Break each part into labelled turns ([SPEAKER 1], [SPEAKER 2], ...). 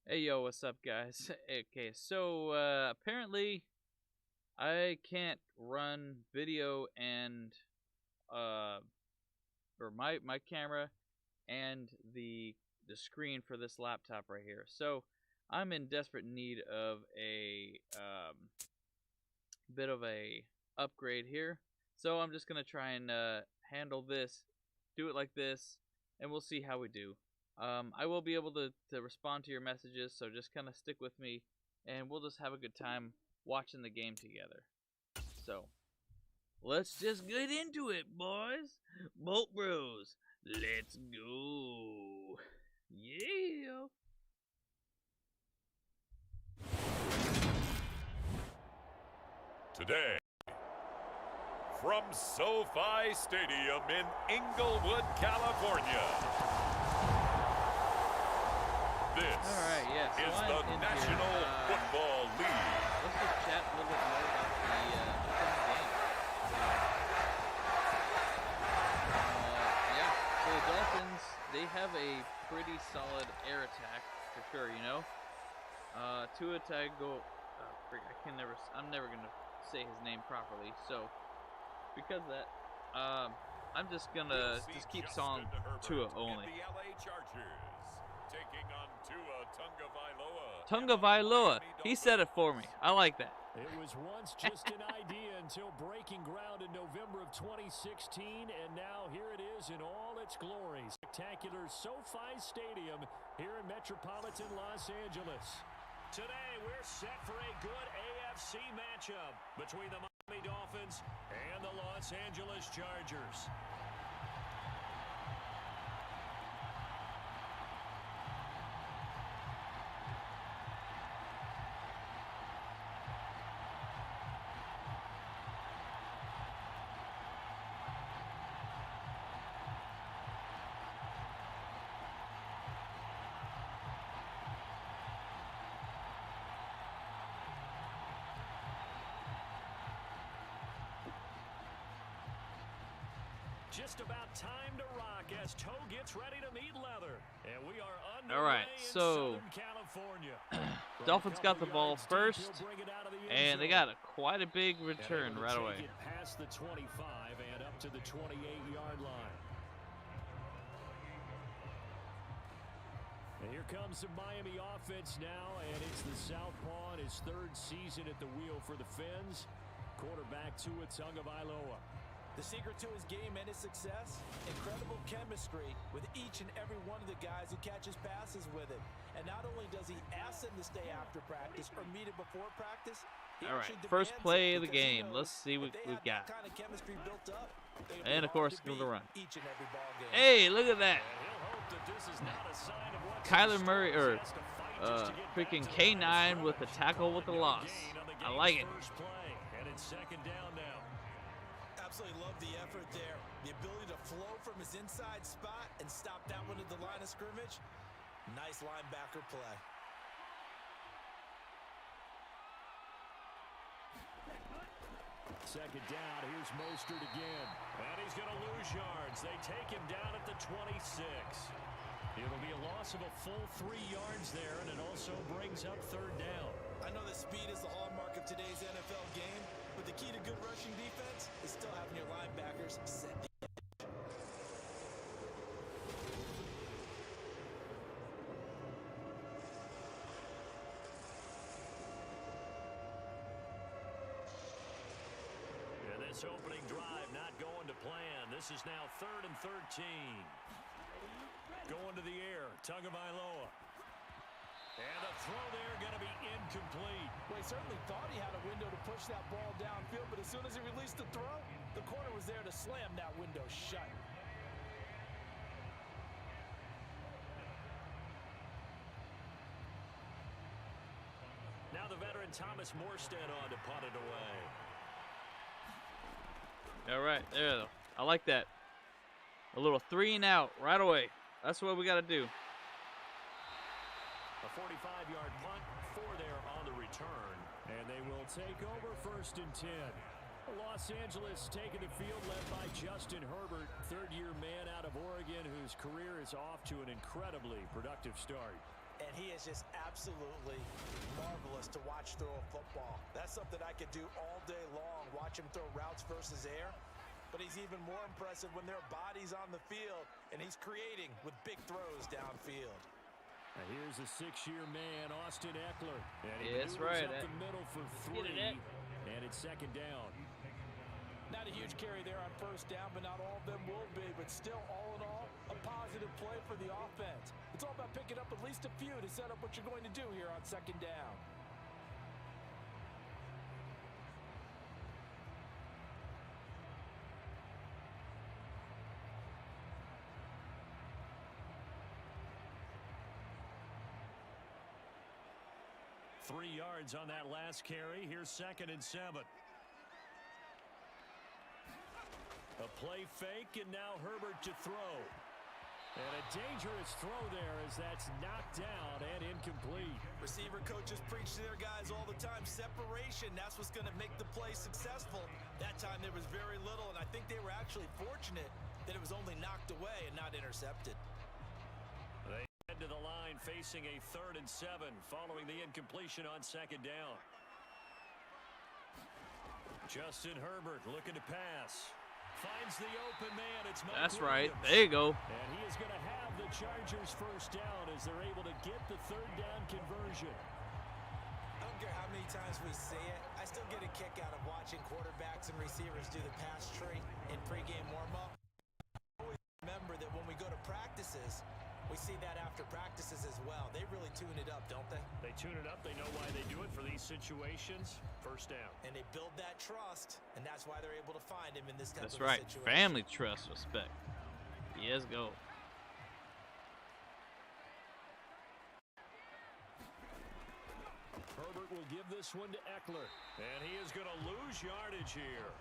[SPEAKER 1] Hey yo, what's up guys? Okay, so apparently I can't run video and or my camera and the screen for this laptop right here. So I'm in desperate need of a bit of a upgrade here. So I'm just gonna try and handle this, do it like this, and we'll see how we do. I will be able to respond to your messages, so just kind of stick with me, and we'll just have a good time watching the game together. So, let's just get into it, boys. Bolt Bros, let's go. Yeah.
[SPEAKER 2] Today, from SoFi Stadium in Inglewood, California, this is the National Football League.
[SPEAKER 1] Let's just chat a little bit more about the game. Yeah, so the Dolphins, they have a pretty solid air attack for sure. You know, Tua Tagovailoa. I'm never gonna say his name properly. So because of that, I'm just gonna keep song Tua only.
[SPEAKER 2] The LA Chargers taking on Tua
[SPEAKER 1] Tagovailoa. He said it for me. I like that.
[SPEAKER 3] It was once just an idea until breaking ground in November of 2016, and now here it is in all its glory. Spectacular SoFi Stadium here in metropolitan Los Angeles. Today, we're set for a good AFC matchup between the Miami Dolphins and the Los Angeles Chargers. Just about time to rock as Toe gets ready to meet leather. And we are underway in Southern California.
[SPEAKER 1] Dolphins got the ball first, and they got quite a big return right away.
[SPEAKER 3] Take it past the 25 and up to the 28-yard line. And here comes the Miami offense now, and it's the Southpaw in his third season at the wheel for the Fins. Quarterback Tua Tagovailoa.
[SPEAKER 4] The secret to his game and his success, incredible chemistry with each and every one of the guys who catches passes with him. And not only does he ask them to stay after practice or meet it before practice,
[SPEAKER 1] all right, first play of the game. Let's see what we've got.
[SPEAKER 4] Kind of chemistry built up,
[SPEAKER 1] and of course, go to run.
[SPEAKER 4] Each and every ball game.
[SPEAKER 1] Hey, look at that. Kyler Murray, or freaking K9 with the tackle with the loss. I like it.
[SPEAKER 3] And it's second down now.
[SPEAKER 4] Absolutely love the effort there. The ability to flow from his inside spot and stop that one at the line of scrimmage. Nice linebacker play.
[SPEAKER 3] Second down, here's Mostert again. And he's going to lose yards. They take him down at the 26. It'll be a loss of a full 3 yards there, and it also brings up third down.
[SPEAKER 4] I know that speed is the hallmark of today's NFL game, but the key to good rushing defense is still having your linebackers set the edge.
[SPEAKER 3] And this opening drive not going to plan. This is now 3rd and 13. Going to the air, Tagovailoa. And the throw there going to be incomplete.
[SPEAKER 4] Well, he certainly thought he had a window to push that ball downfield, but as soon as he released the throw, the corner was there to slam that window shut.
[SPEAKER 3] Now the veteran Thomas Morstead on to punt it away.
[SPEAKER 1] All right, there. I like that. A little 3 and out right away. That's what we got to do.
[SPEAKER 3] A 45-yard punt, 4 there on the return. And they will take over 1st and 10. Los Angeles taking the field led by Justin Herbert, third-year man out of Oregon, whose career is off to an incredibly productive start.
[SPEAKER 4] and he is just absolutely marvelous to watch throw a football. That's something I could do all day long, watch him throw routes versus air. But he's even more impressive when their body's on the field, and he's creating with big throws downfield.
[SPEAKER 3] Now here's a 6-year man, Austin Eckler. And he
[SPEAKER 1] That's right.
[SPEAKER 3] up the middle for 3, and it's second down.
[SPEAKER 4] Not a huge carry there on first down, but not all of them will be. But still, all in all, a positive play for the offense. It's all about picking up at least a few to set up what you're going to do here on second down.
[SPEAKER 3] Three yards on that last carry. Here's 2nd and 7. A play fake, and now Herbert to throw. And a dangerous throw there as that's knocked down and incomplete.
[SPEAKER 4] Receiver coaches preach to their guys all the time. Separation, that's what's going to make the play successful. That time there was very little, and I think they were actually fortunate that it was only knocked away and not intercepted.
[SPEAKER 3] They head to the line facing a 3rd and 7 following the incompletion on second down. Justin Herbert looking to pass. Finds the open man. It's Mike
[SPEAKER 1] That's
[SPEAKER 3] Williams.
[SPEAKER 1] right. There you go.
[SPEAKER 3] And he is going to have the Chargers first down as they're able to get the 3rd down conversion.
[SPEAKER 4] I don't care how many times we say it. I still get a kick out of watching quarterbacks and receivers do the pass tree in pregame warm-up. Always remember that when we go to practices, we see that after practices as well. They really tune it up, don't they?
[SPEAKER 3] They tune it up. They know why they do it for these situations. First down.
[SPEAKER 4] And they build that trust, and that's why they're able to find him in this type
[SPEAKER 1] That's
[SPEAKER 4] of
[SPEAKER 1] right.
[SPEAKER 4] situation.
[SPEAKER 1] Family trust, respect. Yes, go.
[SPEAKER 3] Herbert will give this one to Eckler. And he is going to lose yardage here.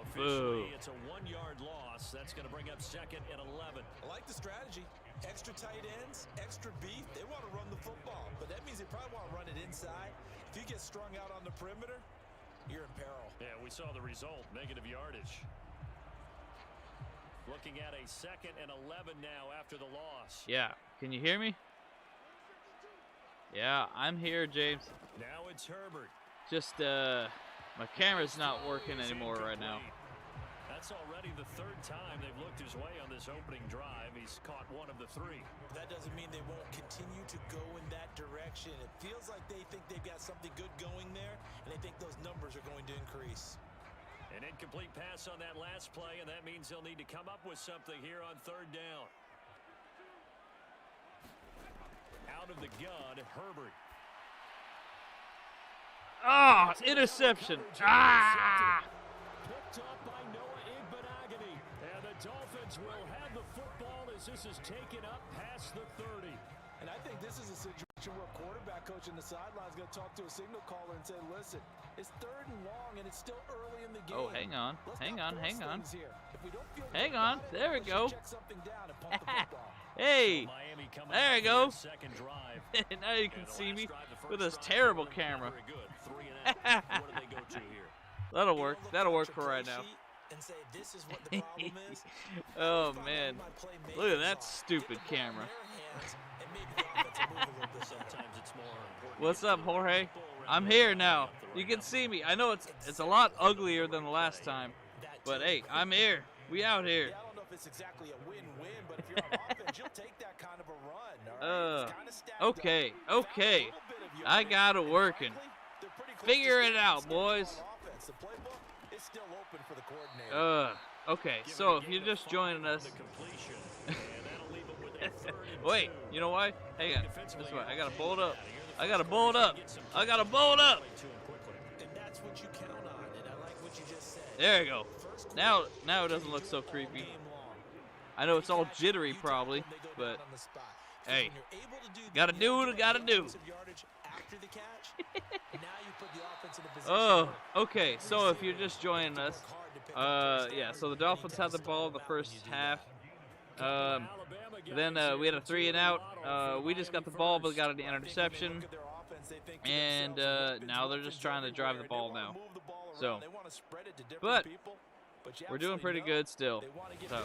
[SPEAKER 3] Officially, it's a 1-yard loss. That's going to bring up 2nd and 11.
[SPEAKER 4] I like the strategy. Extra tight ends, extra beef. They want to run the football, but that means they probably want to run it inside. If you get strung out on the perimeter, you're in peril.
[SPEAKER 3] Yeah, we saw the result, negative yardage. Looking at a 2nd and 11 now after the loss.
[SPEAKER 1] Yeah. Can you hear me? Yeah, I'm here, James.
[SPEAKER 3] Now it's Herbert.
[SPEAKER 1] Just, my camera's not working anymore right now.
[SPEAKER 3] That's already the 3rd time they've looked his way on this opening drive. He's caught 1 of the 3.
[SPEAKER 4] That doesn't mean they won't continue to go in that direction. It feels like they think they've got something good going there, and they think those numbers are going to increase.
[SPEAKER 3] An incomplete pass on that last play, and that means they'll need to come up with something here on 3rd down. Out of the gun, Herbert.
[SPEAKER 1] Ah, interception. Ah!
[SPEAKER 3] Picked up by Noah Igbenogany. And the Dolphins will have the football as this is taken up past the 30.
[SPEAKER 4] And I think this is a situation where a quarterback coach in the sideline is going to talk to a signal caller and say, listen, it's 3rd and long, and it's still early in the game.
[SPEAKER 1] Oh, hang on. Hang on. Hang on.
[SPEAKER 4] Hang
[SPEAKER 1] on. There we go.
[SPEAKER 4] Check something down and pump the football.
[SPEAKER 1] Hey,
[SPEAKER 3] Miami coming
[SPEAKER 1] there you
[SPEAKER 3] up
[SPEAKER 1] go.
[SPEAKER 3] for their second drive.
[SPEAKER 1] Now you can
[SPEAKER 3] And the
[SPEAKER 1] see
[SPEAKER 3] last
[SPEAKER 1] me
[SPEAKER 3] drive, the first
[SPEAKER 1] with this
[SPEAKER 3] drive,
[SPEAKER 1] terrible
[SPEAKER 3] not
[SPEAKER 1] camera.
[SPEAKER 3] very good. 3 and out. What do they go to here?
[SPEAKER 1] That'll work. That'll work for right now.
[SPEAKER 4] And say, this is what the problem is.
[SPEAKER 1] Oh, man. Look at that stupid camera.
[SPEAKER 3] Sometimes it's more important.
[SPEAKER 1] What's up, Jorge? I'm here now. You can see me. I know it's a lot uglier than the last time. But, hey, I'm here. We out here.
[SPEAKER 4] I don't know if it's exactly a win-win, but if you're on offense, you'll take that kind of a run. All right? It's kinda stacked up.
[SPEAKER 1] Okay.
[SPEAKER 4] Found a
[SPEAKER 1] Okay.
[SPEAKER 4] little bit of your
[SPEAKER 1] I
[SPEAKER 4] way,
[SPEAKER 1] got it
[SPEAKER 4] and
[SPEAKER 1] working.
[SPEAKER 4] frankly, they're pretty close to
[SPEAKER 1] Figure it
[SPEAKER 4] staying
[SPEAKER 1] out,
[SPEAKER 4] scheduled
[SPEAKER 1] boys.
[SPEAKER 4] on offense. The playbook is still open for the coordinator.
[SPEAKER 1] Okay. So if you're just joining us, wait. You know why? Hang on. This way. I gotta bolt up. I gotta bolt up. I gotta bolt up.
[SPEAKER 4] And that's what you count on, and I like what you just said.
[SPEAKER 1] There you go. Now it doesn't look so creepy. I know it's all jittery probably, but hey, gotta do what I gotta do. Oh, okay. So if you're just joining us, yeah. So the Dolphins had the ball in the first half. Then we had a 3 and out. We just got the ball, but got an interception. And now they're just trying to drive the ball now. So, but we're doing pretty good still. So,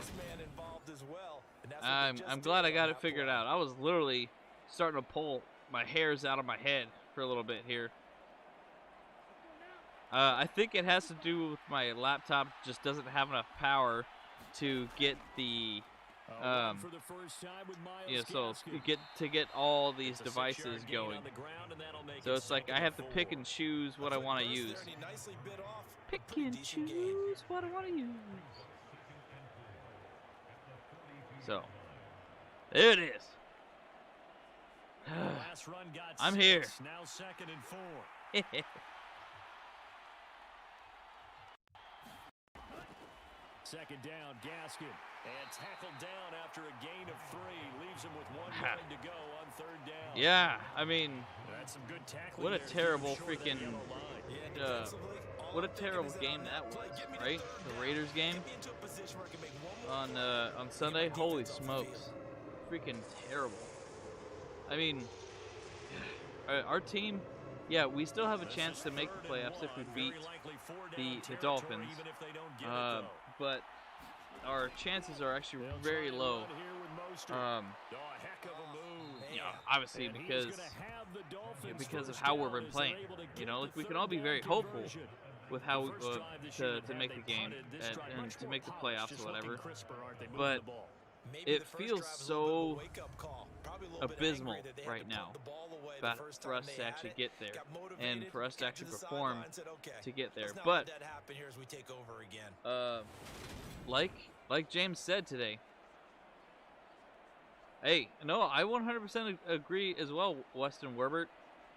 [SPEAKER 1] I'm glad I got it figured out. I was literally starting to pull my hair's out of my head for a little bit here. I think it has to do with my laptop just doesn't have enough power to get the get all these devices going. So it's like I have to pick and choose what I want to use. Pick and choose what I want to use. So there it is. I'm here.
[SPEAKER 3] Now 2nd and 4. Second down, Gaskin. And tackled down after a gain of 3. Leaves him with 1 yard to go on 3rd down.
[SPEAKER 1] Yeah, I mean,
[SPEAKER 3] That's some good tackling.
[SPEAKER 1] what a terrible freaking, what a terrible game that was, right? The Raiders game on Sunday. Holy smokes, freaking terrible. I mean, our team, yeah, we still have a chance to make the playoffs if we beat the Dolphins, but our chances are actually very low. Obviously because of how we've been playing. You know, like we can all be very hopeful with how we to make the game and to make the playoffs or whatever, but it feels so abysmal right now for us to actually get there and for us to actually perform to get there. But like James said today, hey, no, I 100% agree as well, Weston Herbert.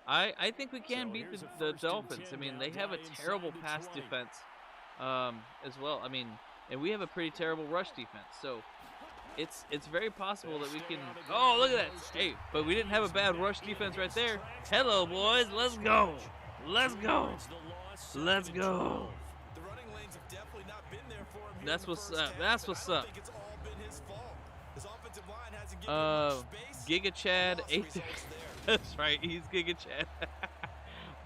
[SPEAKER 1] I think we can beat the Dolphins. I mean, they have a terrible pass defense as well. I mean, and we have a pretty terrible rush defense. So it's very possible that we can. Oh, look at that! Hey, but we didn't have a bad rush defense right there. Hello, boys. Let's go. Let's go. Let's go. That's what's up. That's what's up. Giga Chad 8. That's right. He's Giga Chad.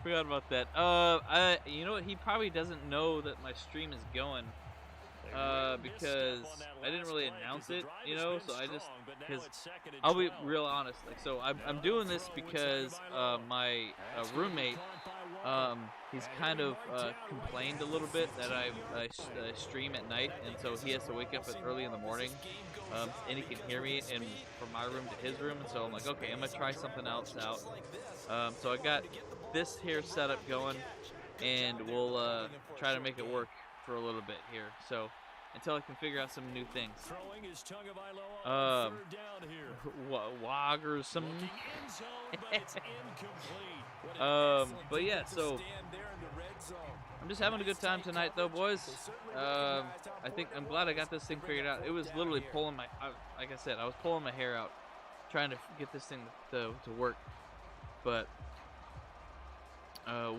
[SPEAKER 1] Forgot about that. You know what? He probably doesn't know that my stream is going. Because I didn't really announce it, you know, so because I'll be real honest, like, so I'm doing this because my roommate, he's kind of complained a little bit that I stream at night, and so he has to wake up early in the morning, and he can hear me and from my room to his room, and so I'm like, okay, I'm gonna try something else out. So I got this here setup going, and we'll try to make it work for a little bit here, so until I can figure out some new things. Wog or some. But yeah, so I'm just having a good time tonight, though, boys. I think I'm glad I got this thing figured out. It was literally pulling my, like I said, I was pulling my hair out, trying to get this thing to work. But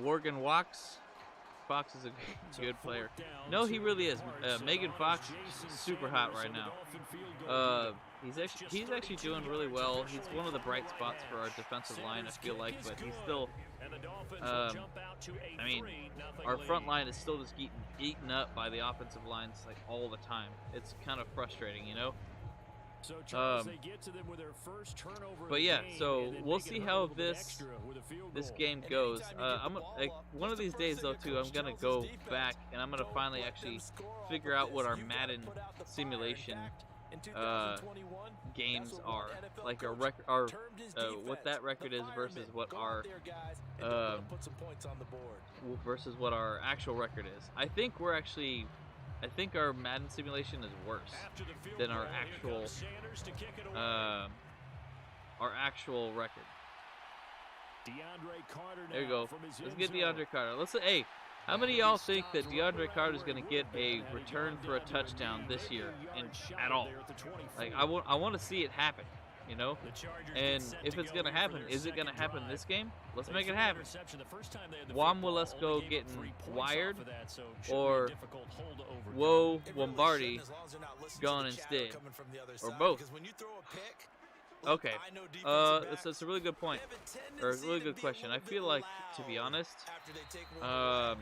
[SPEAKER 1] Morgan Fox is a good player. No, he really is. Megan Fox is super hot right now. He's actually doing really well. He's one of the bright spots for our defensive line, I feel like, but he's still. I mean, our front line is still just getting eaten up by the offensive lines like all the time. It's kind of frustrating, you know. But yeah, so we'll see how this game goes. One of these days, though, too, I'm gonna go back and I'm gonna finally actually figure out what our Madden simulation games are, like our record, what that record is versus what our actual record is. I think our Madden simulation is worse than our actual record. There you go. Let's get DeAndre Carter. Hey, how many of y'all think that DeAndre Carter is going to get a return for a touchdown this year at all? Like, I want to see it happen, you know? And if it's going to happen, is it going to happen this game? Let's make it happen. Juan Wilesco getting wired, or Whoa Lombardi gone instead, or both. Okay, it's a really good point, or a really good question. I feel like, to be honest, I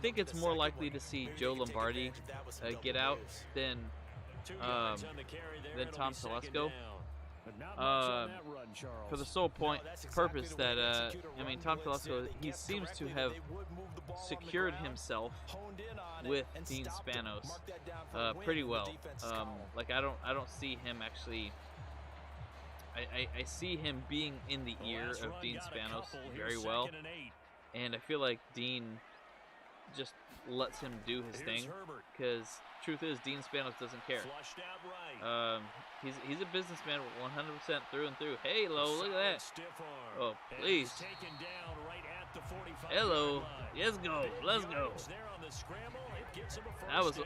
[SPEAKER 1] think it's more likely to see Joe Lombardi get out than Tom Telesco. For the sole purpose that I mean, Tom Telesco, he seems to have secured himself with Dean Spanos pretty well. Like I don't see him actually. I see him being in the ear of Dean Spanos very well, and I feel like Dean just lets him do his thing, because truth is Dean Spanos doesn't care. He's a businessman 100% through and through. Hey, Lo, look at that. Oh, please. Hello. Let's go. Let's go.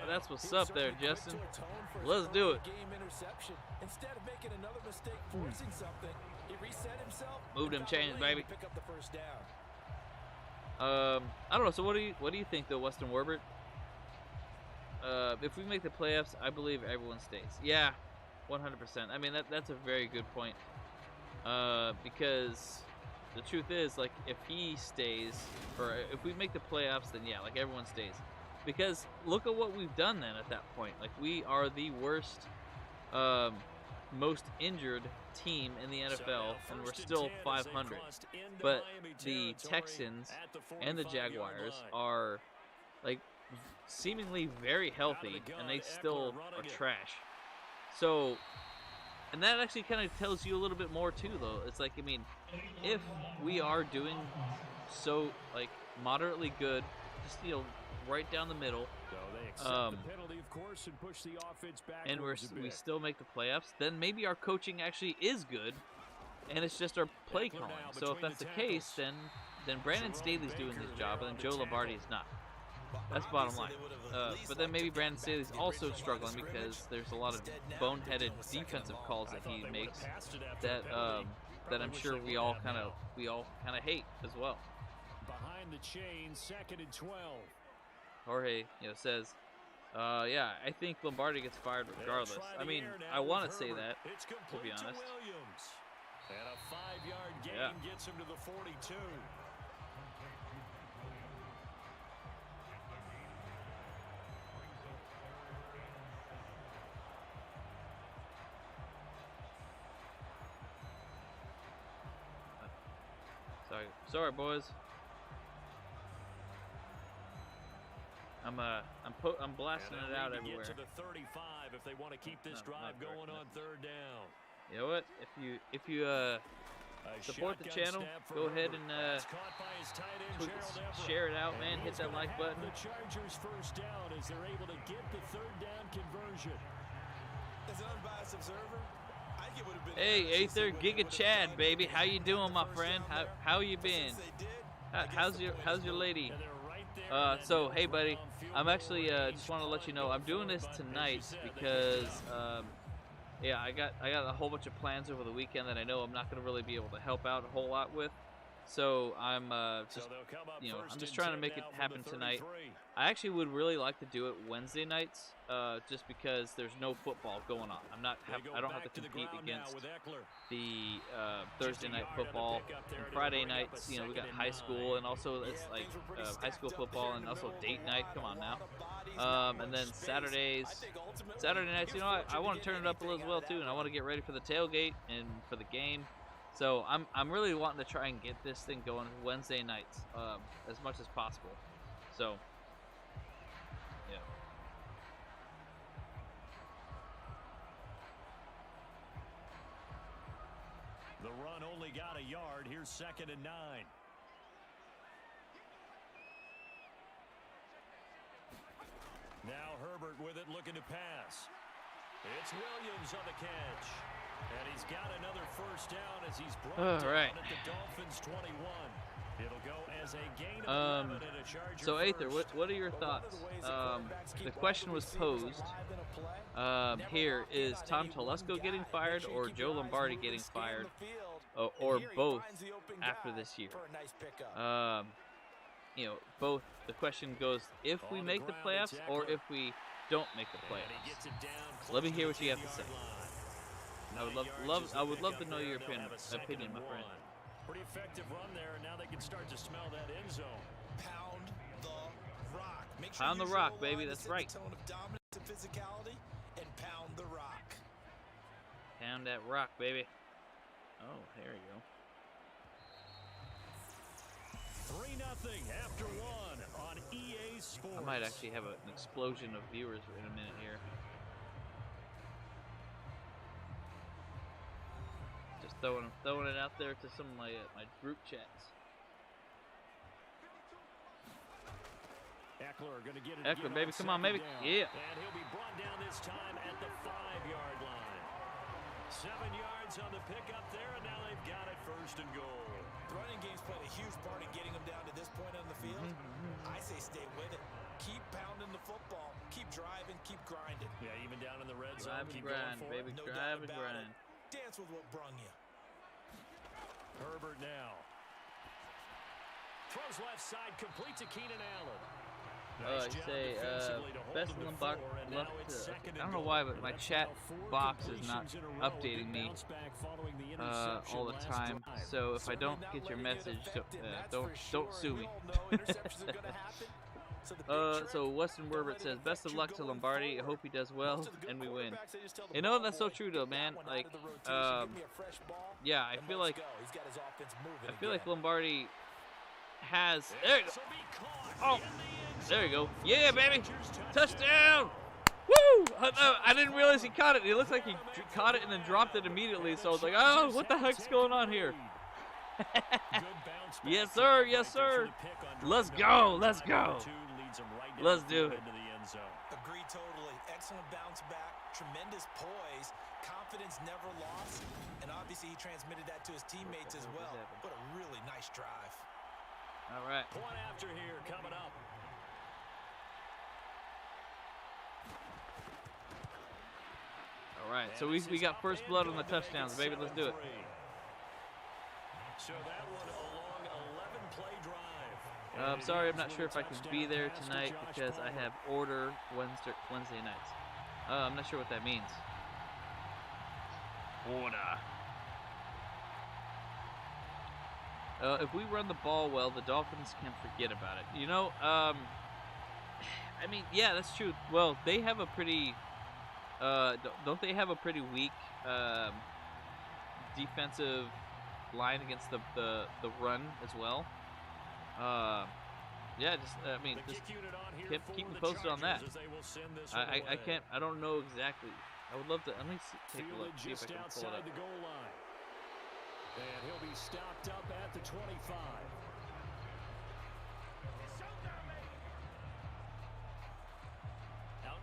[SPEAKER 1] That's what's up there, Justin. Let's do it. Move them chains, baby. I don't know. So what do you think though, Weston Herbert? If we make the playoffs, I believe everyone stays. Yeah, 100%. I mean that's a very good point. Because the truth is, like, if he stays, or if we make the playoffs, then yeah, like everyone stays. Because look at what we've done then at that point. Like, we are the worst, most injured team in the NFL, and we're still 500. But the Texans and the Jaguars are, like, seemingly very healthy, and they still are trash. So, and that actually kind of tells you a little bit more too, though. It's like, I mean, if we are doing so, like, moderately good, just, you know, right down the middle, and we still make the playoffs, then maybe our coaching actually is good, and it's just our play calling. So if that's the case, then Brandon Staley's doing his job, and then Joe Lombardi is not. That's bottom line. But then maybe Brandon Staley's also struggling because there's a lot of boneheaded defensive calls that he makes that I'm sure we all kind of hate as well.
[SPEAKER 3] Behind the chain, 2nd and 12.
[SPEAKER 1] Jorge, says, yeah, I think Lombardi gets fired regardless. I mean, I want to say that, to be honest.
[SPEAKER 3] And a 5-yard gain gets him to the 42.
[SPEAKER 1] Sorry, boys. I'm blasting it out everywhere.
[SPEAKER 3] To the 35 if they want to keep this drive going on 3rd down.
[SPEAKER 1] You know what? If you support the channel, go ahead and share it out, man. Hit that like button.
[SPEAKER 3] The Chargers first down as they're able to get the 3rd down conversion.
[SPEAKER 4] As an unbiased observer, I think it would have been.
[SPEAKER 1] Hey, Aether, Giga Chad, baby, how you doing, my friend? How you been? How's your lady? So hey, buddy, I'm actually just want to let you know I'm doing this tonight because yeah, I got a whole bunch of plans over the weekend that I know I'm not going to really be able to help out a whole lot with. So I'm just I'm just trying to make it happen tonight. I actually would really like to do it Wednesday nights, just because there's no football going on. I don't have to compete against the Thursday night football. And Friday nights, we got high school, and also it's like high school football and also date night. Come on now. And then Saturday nights, I want to turn it up a little as well too, and I want to get ready for the tailgate and for the game. So I'm really wanting to try and get this thing going Wednesday nights as much as possible. So yeah.
[SPEAKER 3] The run only got a yard. Here's 2nd and 9. Now Herbert with it, looking to pass. It's Williams on the catch. And he's got another first down as he's brought down at the Dolphins 21. It'll go as a gain of 11 and a Charger.
[SPEAKER 1] So Aether, what are your thoughts? The question was posed here: is Tom Telesco getting fired or Joe Lombardi getting fired, or both after this year? Both. The question goes: if we make the playoffs or if we don't make the playoffs. Let me hear what you have to say. I would love to know your opinion, my friend.
[SPEAKER 3] Pretty effective run there, and now they can start to smell that end zone.
[SPEAKER 4] Pound the rock. Make sure
[SPEAKER 1] pound the rock, baby. That's right.
[SPEAKER 4] Tone of dominance and physicality, and pound the rock.
[SPEAKER 1] Pound pound that rock, baby. Oh, there you go.
[SPEAKER 3] 3-0 after one on EA Sports.
[SPEAKER 1] I might actually have an explosion of viewers in a minute here. Just throwing it out there to some of my group chats. Eckler, baby, come on, baby. Yeah.
[SPEAKER 3] And he'll be brought down this time at the 5-yard line. 7 yards on the pickup there, and now they've got it first and goal.
[SPEAKER 4] The running game's played a huge part in getting them down to this point on the field. I say stay with it. Keep pounding the football. Keep driving. Keep grinding.
[SPEAKER 3] Yeah, even down in the red zone.
[SPEAKER 1] Drive and
[SPEAKER 3] Keep
[SPEAKER 1] grind,
[SPEAKER 3] going for
[SPEAKER 1] baby.
[SPEAKER 3] it.
[SPEAKER 1] Drive and grind.
[SPEAKER 4] Dance with what brung you.
[SPEAKER 3] Herbert now. Throws left side, complete to Keenan Allen.
[SPEAKER 1] You say best Lombard left to, I don't know why, but my chat box is not updating me all the time. So if I don't get your message, don't sue me. So Weston Herbert says best of luck to Lombardi. I hope he does well and we win. You know, that's so true though, man. Like, yeah, I feel like Lombardi has. There you go. Oh. There you go. Yeah, baby. Touchdown. Woo! I didn't realize he caught it. It looks like he caught it and then dropped it immediately. So I was like, oh, what the heck's going on here? Yes, sir. Yes, sir. Let's go. Let's go. Let's do it.
[SPEAKER 4] Agree totally. Excellent bounce back. Tremendous poise. Confidence never lost. And obviously he transmitted that to his teammates as well. What a really nice drive.
[SPEAKER 1] All right.
[SPEAKER 3] Point after here coming up.
[SPEAKER 1] All right, so we got first blood on the touchdowns, baby. Let's do it.
[SPEAKER 3] So that one a long 11-play drive.
[SPEAKER 1] I'm sorry, I'm not sure if I can be there tonight because I have order Wednesday nights. I'm not sure what that means. Order. If we run the ball well, the Dolphins can forget about it. You know, I mean, yeah, that's true. Well, they have a pretty... don't they have a pretty weak defensive line against the run as well? Yeah, just I mean, just keep me posted on that. I don't know exactly. I would love to. Let me take a look, see if I can pull it up.
[SPEAKER 3] And he'll be stopped up at the 25.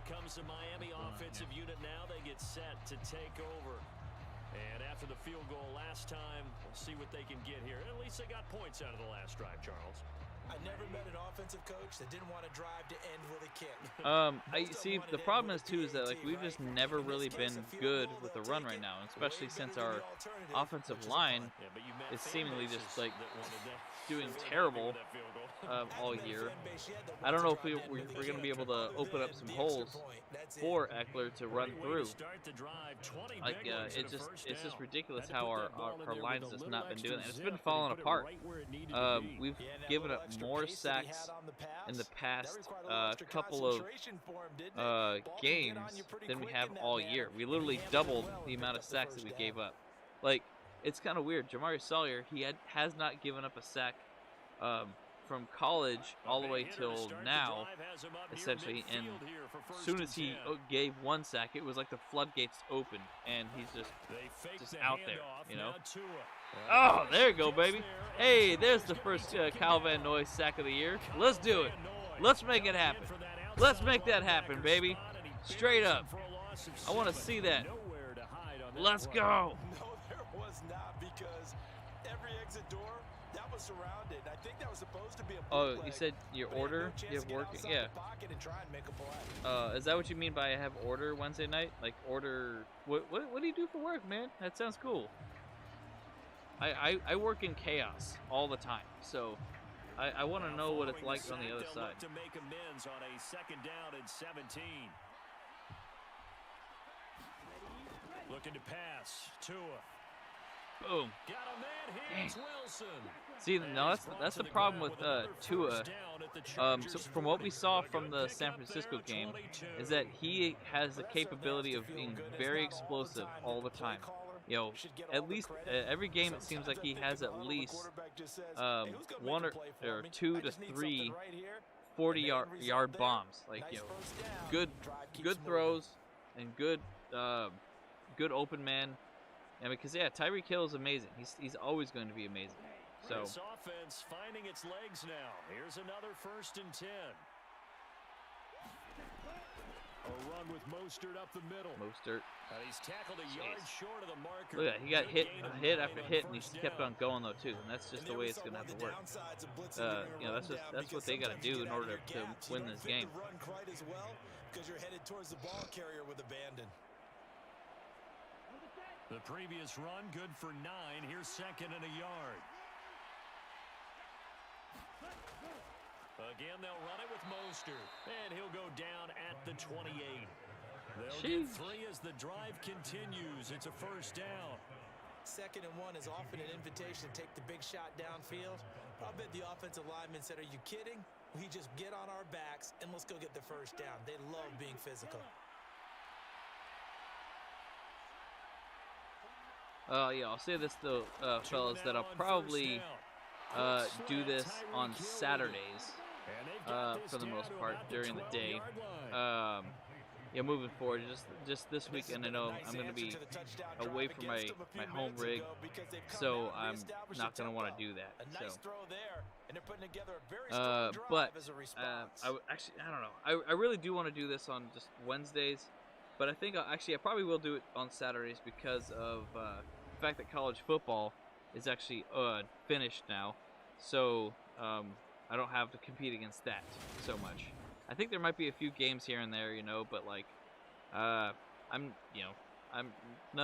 [SPEAKER 3] Comes the Miami offensive unit now. They get set to take over. And after the field goal last time, we'll see what they can get here. At least they got points out of the last drive, Charles.
[SPEAKER 4] I never met an offensive coach that didn't want to drive to end with a kick.
[SPEAKER 1] I see the problem is too is that like we've just never really been good with the run right now, and especially since our offensive line is seemingly just like doing terrible all year. I don't know if we're going to be able to open up some holes for Eckler to run through. Like it's just ridiculous how our line's just not been doing it. It's been falling apart. We've given up more sacks in the past couple of games than we have all year. We literally doubled the amount of sacks that we gave up. Like, it's kind of weird. Jamari Sawyer, he has not given up a sack from college all the way till now, essentially. And as soon as he gave one sack, it was like the floodgates opened, and he's just out there, you know. Oh, there you go, baby. Hey, there's the first Kyle Van Noy sack of the year. Let's do it. Let's make it happen. Let's make that happen, baby. Straight up. I want to see that. Let's go.
[SPEAKER 4] No, there was not, because every exit door that was surrounded. I think that was supposed to be a
[SPEAKER 1] oh, you said your order? You have work? Yeah. Is that what you mean by I have order Wednesday night? Like order? What do you do for work, man? That sounds cool. I work in chaos all the time, so I want to know what it's like on the other side.
[SPEAKER 3] To make amends on a 2nd down and 17. Looking to pass. Tua.
[SPEAKER 1] Boom.
[SPEAKER 3] Got a man here. It's Wilson.
[SPEAKER 1] See, no, that's the problem with Tua. So from what we saw from the San Francisco game, is that he has the capability of being very explosive all the time. you know, at least every game it seems like he has at least 1 or 2 to 3 40-yard bombs. Like, you know, good throws and good open man. And because yeah, Tyreek Hill is amazing. He's always going to be amazing. So
[SPEAKER 3] this offense finding its legs now. Here's another 1st and 10. A run with Mostert up the middle.
[SPEAKER 1] Mostert.
[SPEAKER 3] He's tackled a yard short of the marker.
[SPEAKER 1] Look at that. He got hit after hit, and he kept on going though too. And that's just the way it's gonna have to work. You know, that's what they got to do in order to win this game.
[SPEAKER 4] Because you're headed towards the ball carrier with abandon.
[SPEAKER 3] The previous run good for 9. Here's 2nd and a yard. Again, they'll run it with Mostert, and he'll go down at the 28. They'll get 3 as the drive continues. It's a 1st down.
[SPEAKER 4] 2nd and 1 is often an invitation to take the big shot downfield. I bet the offensive lineman said, "Are you kidding? We just get on our backs and let's go get the 1st down." They love being physical.
[SPEAKER 1] Yeah, I'll say this though, fellas, that I'll probably do this on Saturdays for the most part during the day. Yeah, moving forward, just this weekend, I know I'm going to be away from my home rig, so I'm not going to want to do that. So, but I don't know. I really do want to do this on just Wednesdays, but I think I probably will do it on Saturdays because of the fact that college football is actually finished now, so I don't have to compete against that so much. I think there might be a few games here and there, you know, but like, none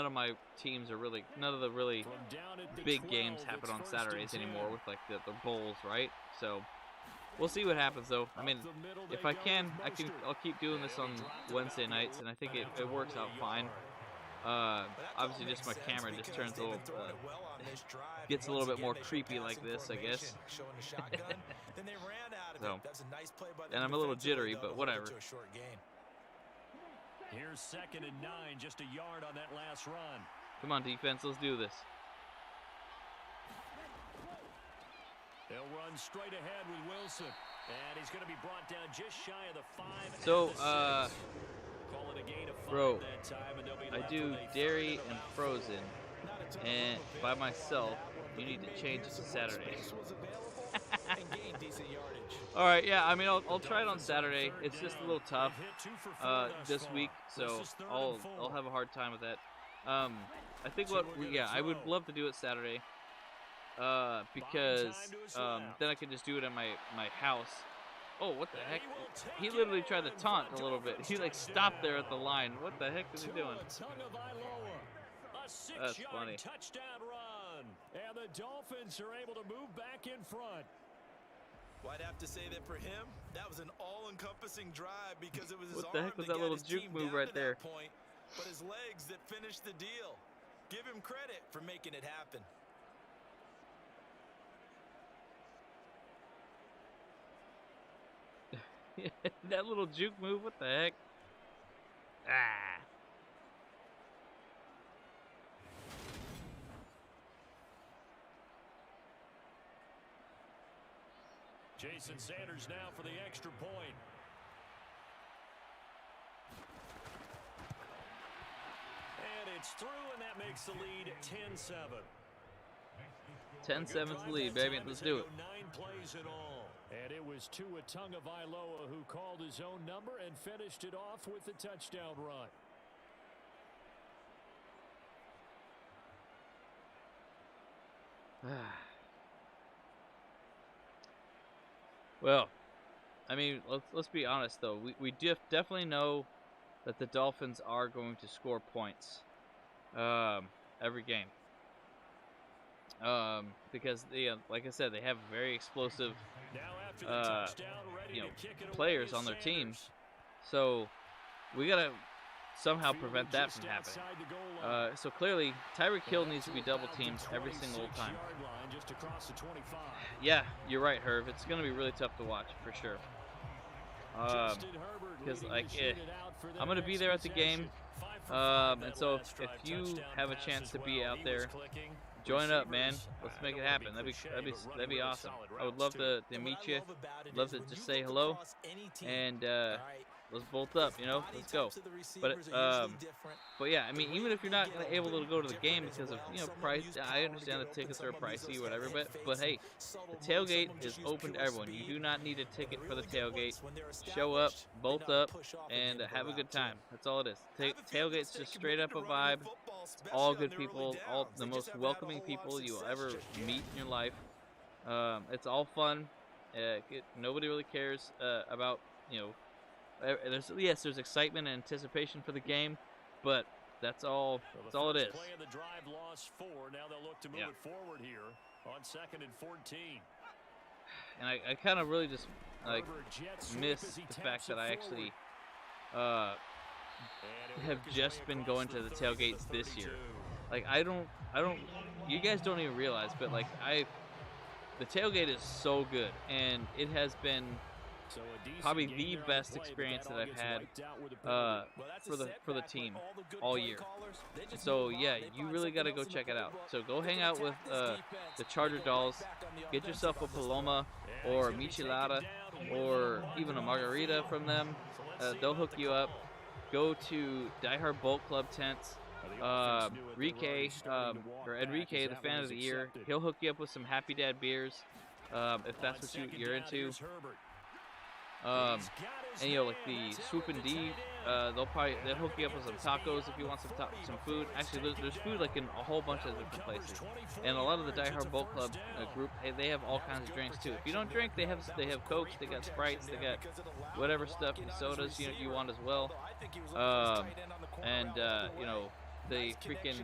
[SPEAKER 1] of my teams are really, none of the really big games happen on Saturdays anymore with like the bowls, right? So we'll see what happens though. I mean, if I can, I'll keep doing this on Wednesday nights, and I think it works out fine. Obviously just my camera just turns a little, gets a little bit more creepy like this, I guess. So, and I'm a little jittery, but whatever.
[SPEAKER 3] Here's 2nd and 9, just a yard on that last run.
[SPEAKER 1] Come on, defense, let's do this.
[SPEAKER 3] They'll run straight ahead with Wilson, and he's going to be brought down just shy of the 5.
[SPEAKER 1] So,
[SPEAKER 3] call it a gain of 5
[SPEAKER 1] bro,
[SPEAKER 3] that time, and they'll be
[SPEAKER 1] I do dairy and frozen, and by myself, you need to change it to Saturday. All right, yeah, I mean, I'll try it on Saturday. It's just a little tough this week, so I'll have a hard time with that. I think I would love to do it Saturday, because then I can just do it at my house. Oh, what the heck? He literally tried to taunt a little bit. He like stopped there at the line. What the heck is he doing? That's funny.
[SPEAKER 3] Touchdown run, and the Dolphins are able to move back in front.
[SPEAKER 4] Well, I'd have to say that for him, that was an all-encompassing drive because it was his
[SPEAKER 1] what the heck was that little juke move right there?
[SPEAKER 4] Point, but his legs that finished the deal. Give him credit for making it happen.
[SPEAKER 1] That little juke move, what the heck? Ah.
[SPEAKER 3] Jason Sanders now for the extra point. And it's through, and that makes the lead 10-7.
[SPEAKER 1] 10-7's the lead, baby. Let's do it.
[SPEAKER 3] 9 plays in all. And it was Tua Tagovailoa who called his own number and finished it off with the touchdown run.
[SPEAKER 1] Well, I mean, let's be honest though. We definitely know that the Dolphins are going to score points every game. Because like I said, they have very explosive players on their team. So we gotta somehow prevent that from happening. So clearly, Tyreek Hill needs to be double teamed every single time. Yeah, you're right, Herb. It's gonna be really tough to watch for sure. Because I'm gonna be there at the game. And so if you have a chance to be out there, join up, man. Let's make it happen. That'd be awesome. I would love to meet you. Love to just say hello, and let's bolt up. Let's go. But yeah, I mean, even if you're not able to go to the game because of price, I understand the tickets are pricey or whatever. But hey, the tailgate is open to everyone. You do not need a ticket for the tailgate. Show up, bolt up, and have a good time. That's all it is. Tailgate's just straight up a vibe. It's all good people, all the most welcoming people you will ever meet in your life. It's all fun. Nobody really cares about there's excitement and anticipation for the game, but that's all it is.
[SPEAKER 3] Now they'll look to move it forward here on 2nd and 14.
[SPEAKER 1] And I kind of really just miss the fact that I actually have just been going to the tailgates this year. Like I don't you guys don't even realize, but the tailgate is so good, and it has been probably the best experience that I've had for the team all year. So yeah, you really got to go check it out. So go hang out with the Charger Dolls. Get yourself a Paloma or Michelada or even a margarita from them. They'll hook you up. Go to Die Hard Bolt Club tents. Enrique, the fan of the year, he'll hook you up with some Happy Dad beers if that's what you're into. And like the Swoop and D, they'll hook you up with some tacos if you want some food. Actually, there's food like in a whole bunch of different places. And a lot of the Die Hard Bolt Club group, they have all kinds of drinks too. If you don't drink, they have Cokes, they got Sprites, they got whatever stuff and sodas you want as well. The freaking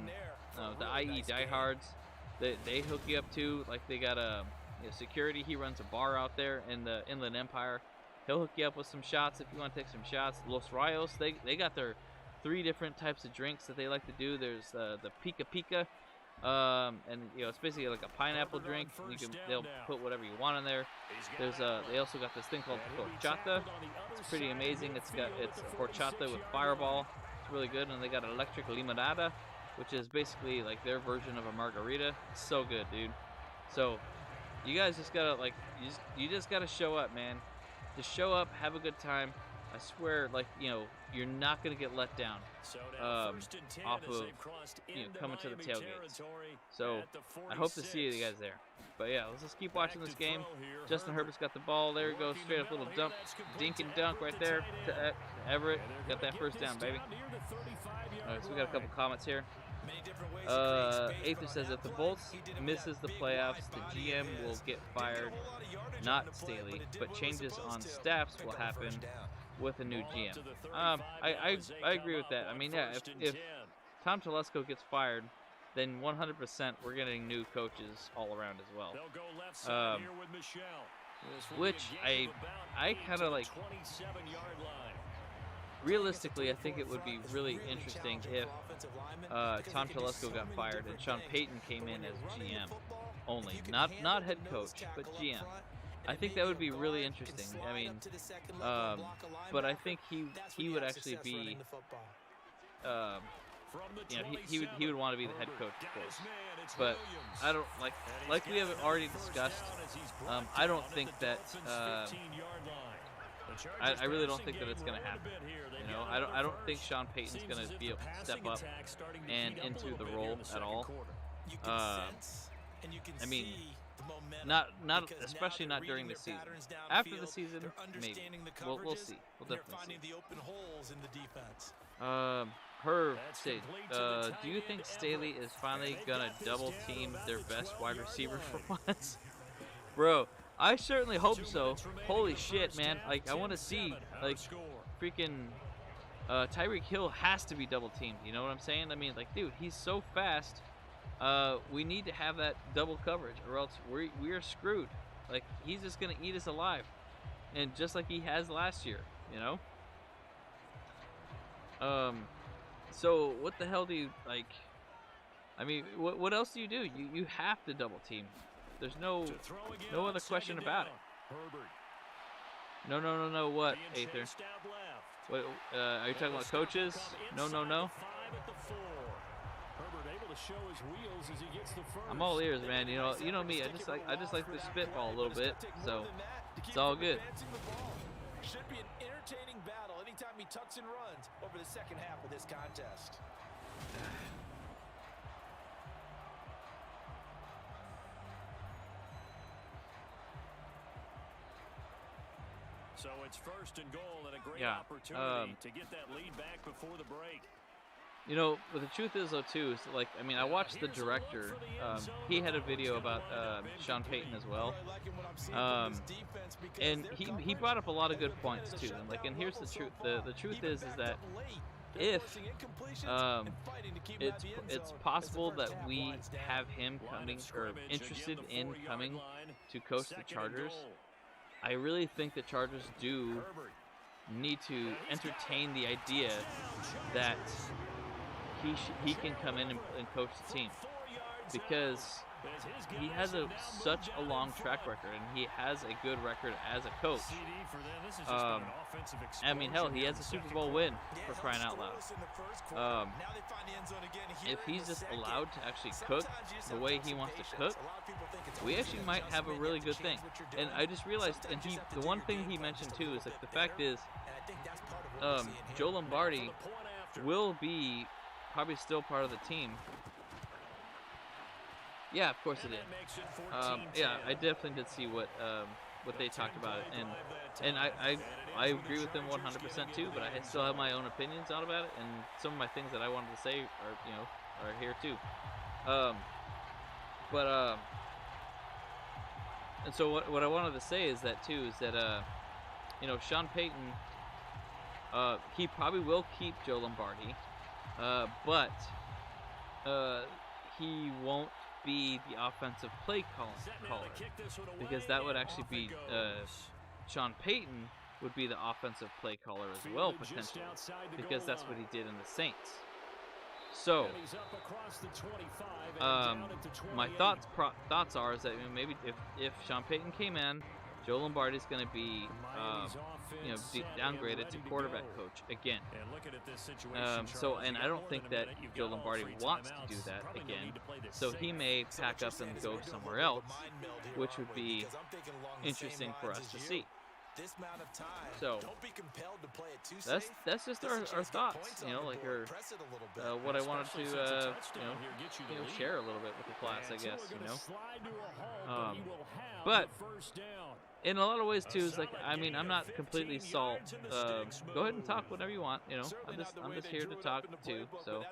[SPEAKER 1] the IE diehards, they hook you up too. Like they got security. He runs a bar out there in the Inland Empire. He'll hook you up with some shots if you want to take some shots. Los Rayos, they got their 3 different types of drinks that they like to do. There's the Pika Pika, and it's basically like a pineapple drink. They'll put whatever you want in there. They also got this thing called horchata. It's pretty amazing. It's horchata with Fireball. It's really good. And they got electric limonada, which is basically like their version of a margarita. It's so good, dude. So you guys just gotta you just gotta show up, man. Just show up, have a good time. I swear, you're not gonna get let down off of coming to the tailgates. So I hope to see you guys there. But yeah, let's just keep watching this game. Justin Herbert's got the ball. There he goes, straight up little dink and dunk right there to Everett. Got that first down, baby. All right, so we got a couple comments here. Aether says if the Bolts misses the playoffs, the GM will get fired, not Staley, but changes on staffs will happen with a new GM. I agree with that. I mean, yeah, if Tom Telesco gets fired, then 100% we're getting new coaches all around as well. Which I kind of like. Realistically, I think it would be really interesting if Tom Telesco got fired and Sean Payton came in as GM only, not head coach, but GM. I think that would be really interesting. I mean, but I think he would actually be, he would want to be the head coach, of course. But I don't like we have already discussed. I don't think that. I really don't think that it's going to happen. I don't think Sean Payton's going to be able to step up and into the role at all. I mean, not especially not during the season. After the season, maybe. We'll see. We'll definitely see. Herb said, do you think Staley is finally going to double team their best wide receiver for once? Bro, I certainly hope so. Holy shit, man. I want to see, freaking Tyreek Hill has to be double teamed. You know what I'm saying? I mean, dude, he's so fast. We need to have that double coverage, or else we are screwed. He's just going to eat us alive. And just like he has last year, So, what the hell do you, I mean, what else do? You have to double team. There's no other question about it. No, what, Aether? What, are you talking about coaches? No. I'm all ears, man. You know me. I just like to spitball a little bit, so it's all good.
[SPEAKER 4] Should be an entertaining battle anytime he tucks and runs over the second half of this contest.
[SPEAKER 3] So it's first and goal and a great opportunity to get that lead back before the break.
[SPEAKER 1] You know, but the truth is, though, too, is like, I mean, I watched the director. He had a video about Sean Payton as well. And he brought up a lot of good points, too. And, like, and here's the truth. The truth is that if it's possible that we have him coming, or interested in coming to coach the Chargers, I really think the Chargers do need to entertain the idea that he can come in and coach the team, because he has such a long track record and he has a good record as a coach. I mean, hell, he has a Super Bowl win, for crying out loud. If he's just allowed to actually cook the way he wants to cook, we actually might have a really good thing. And I just realized, and the one thing he mentioned too is, like, the fact is, Joe Lombardi will be probably still part of the team. Yeah, of course it is. Yeah, I definitely did see what they talked about it, and I agree with them 100% too. But I still have my own opinions out about it, and some of my things that I wanted to say are here too. And so what I wanted to say is that Sean Payton, he probably will keep Joe Lombardi, but he won't be the offensive play caller, because that would actually be Sean Payton would be the offensive play caller as well, potentially, because that's what he did in the Saints. So my thoughts are is that maybe if Sean Payton came in, Joe Lombardi's going to be downgraded to quarterback coach again. And I don't think that Joe Lombardi wants to do that again. So he may pack up and go somewhere else, which would be interesting for us to see. So that's just our thoughts, like what I wanted to share a little bit with the class, I guess, but in a lot of ways too, is like, I mean, I'm not completely salt. Go ahead and talk whatever you want, I'm just here to talk too. So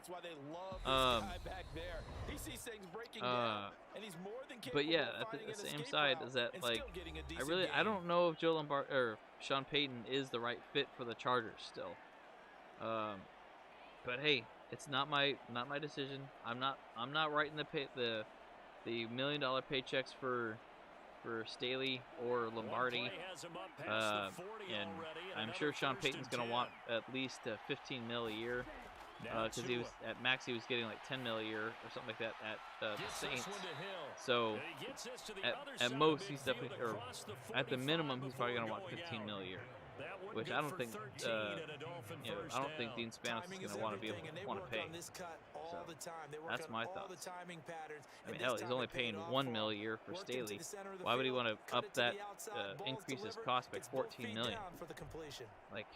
[SPEAKER 1] but yeah, at the same side is that, like, I don't know if Joe Lombardi or Sean Payton is the right fit for the Chargers still. But hey, it's not my decision. I'm not writing the $1 million paychecks for Staley or Lombardi, and I'm sure Sean Payton's going to want at least $15 million a year, because he was at max, he was getting like $10 million a year or something like that at the Saints. So at most, he's definitely, or at the minimum, he's probably going to want $15 million a year, which I don't think I don't think Dean Spanos is going to want to pay. So that's my thoughts. I mean, hell, he's only paying $1 million a year for Staley. Why would he want to up that, increase his cost by $14 million? Like,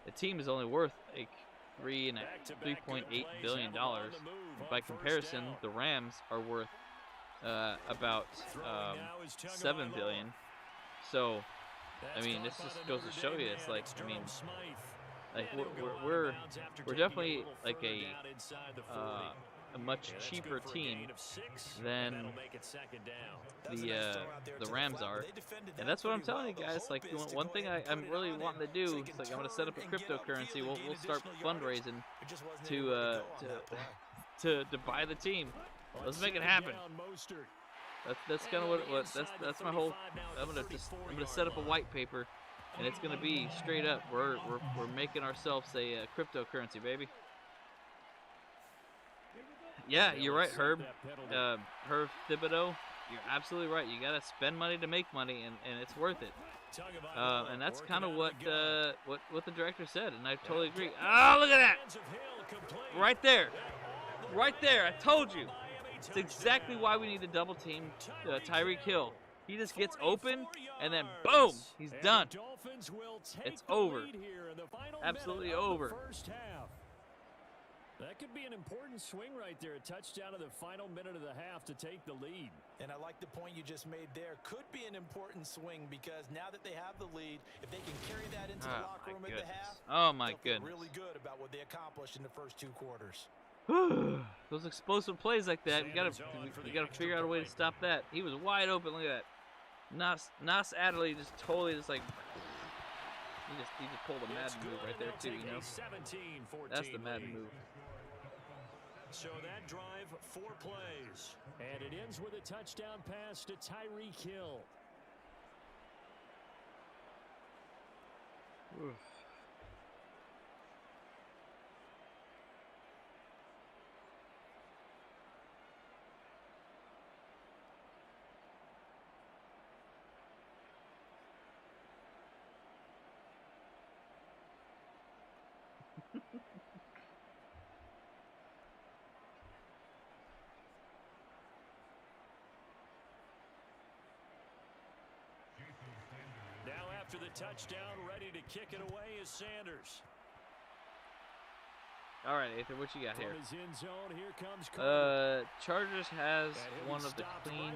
[SPEAKER 1] the team is only worth like $3.8 billion. By comparison, the Rams are worth about $7 billion. So, I mean, this just goes to show you, it's like, I mean, like we're definitely like a much cheaper team than the Rams are, and that's what I'm telling you guys. Like, one thing I'm really wanting to do is, like, I'm going to set up a cryptocurrency. We'll start fundraising to buy the team. Let's make it happen. That's kind of what that's my whole. I'm gonna set up a white paper, and it's gonna be straight up. We're making ourselves a cryptocurrency, baby. Yeah, you're right, Herb. Herb Thibodeau. you're absolutely right. You gotta spend money to make money, and it's worth it. And that's kind of what the director said, and I totally agree. Oh, look at that! Right there, right there. I told you. It's exactly why we need to double team Tyreek Hill. He just gets open, and then boom, he's done. It's over. Absolutely over.
[SPEAKER 3] That could be an important swing right there. A touchdown in the final minute of the half to take the lead.
[SPEAKER 4] And I like the point you just made there. Could be an important swing because now that they have the lead, if they can carry that into the locker room at the half,
[SPEAKER 1] oh my goodness,
[SPEAKER 4] really good about what they accomplished in the first 2 quarters.
[SPEAKER 1] Those explosive plays like that, we gotta figure out a way to stop that. He was wide open. Look at that. Nas Adderley just totally just like. He just pulled a Madden move right there too, you know. That's the Madden move.
[SPEAKER 3] So that drive, 4 plays. And it ends with a touchdown pass to Tyreek Hill.
[SPEAKER 1] Oof.
[SPEAKER 3] After the touchdown, ready to kick it away is Sanders.
[SPEAKER 1] All right, Ethan, what you got here?
[SPEAKER 3] From his end zone, here comes
[SPEAKER 1] Chargers has one of the clean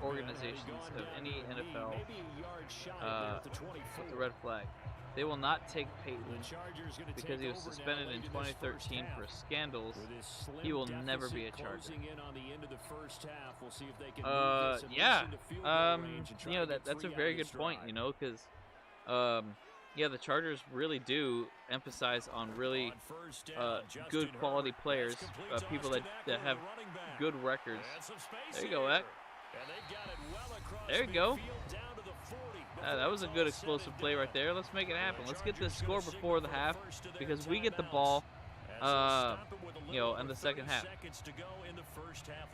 [SPEAKER 1] organizations of any NFL with the red flag. They will not take Peyton because he was suspended in 2013 for scandals. He will never be a Charger. Yeah. You know, that's a very good point, you know, because yeah, the Chargers really do emphasize on really good quality players, people that have good records. There you go, Eck. There you go. That was a good explosive play right there. Let's make it happen. Let's get this score before the half because we get the ball, you know, in the second half.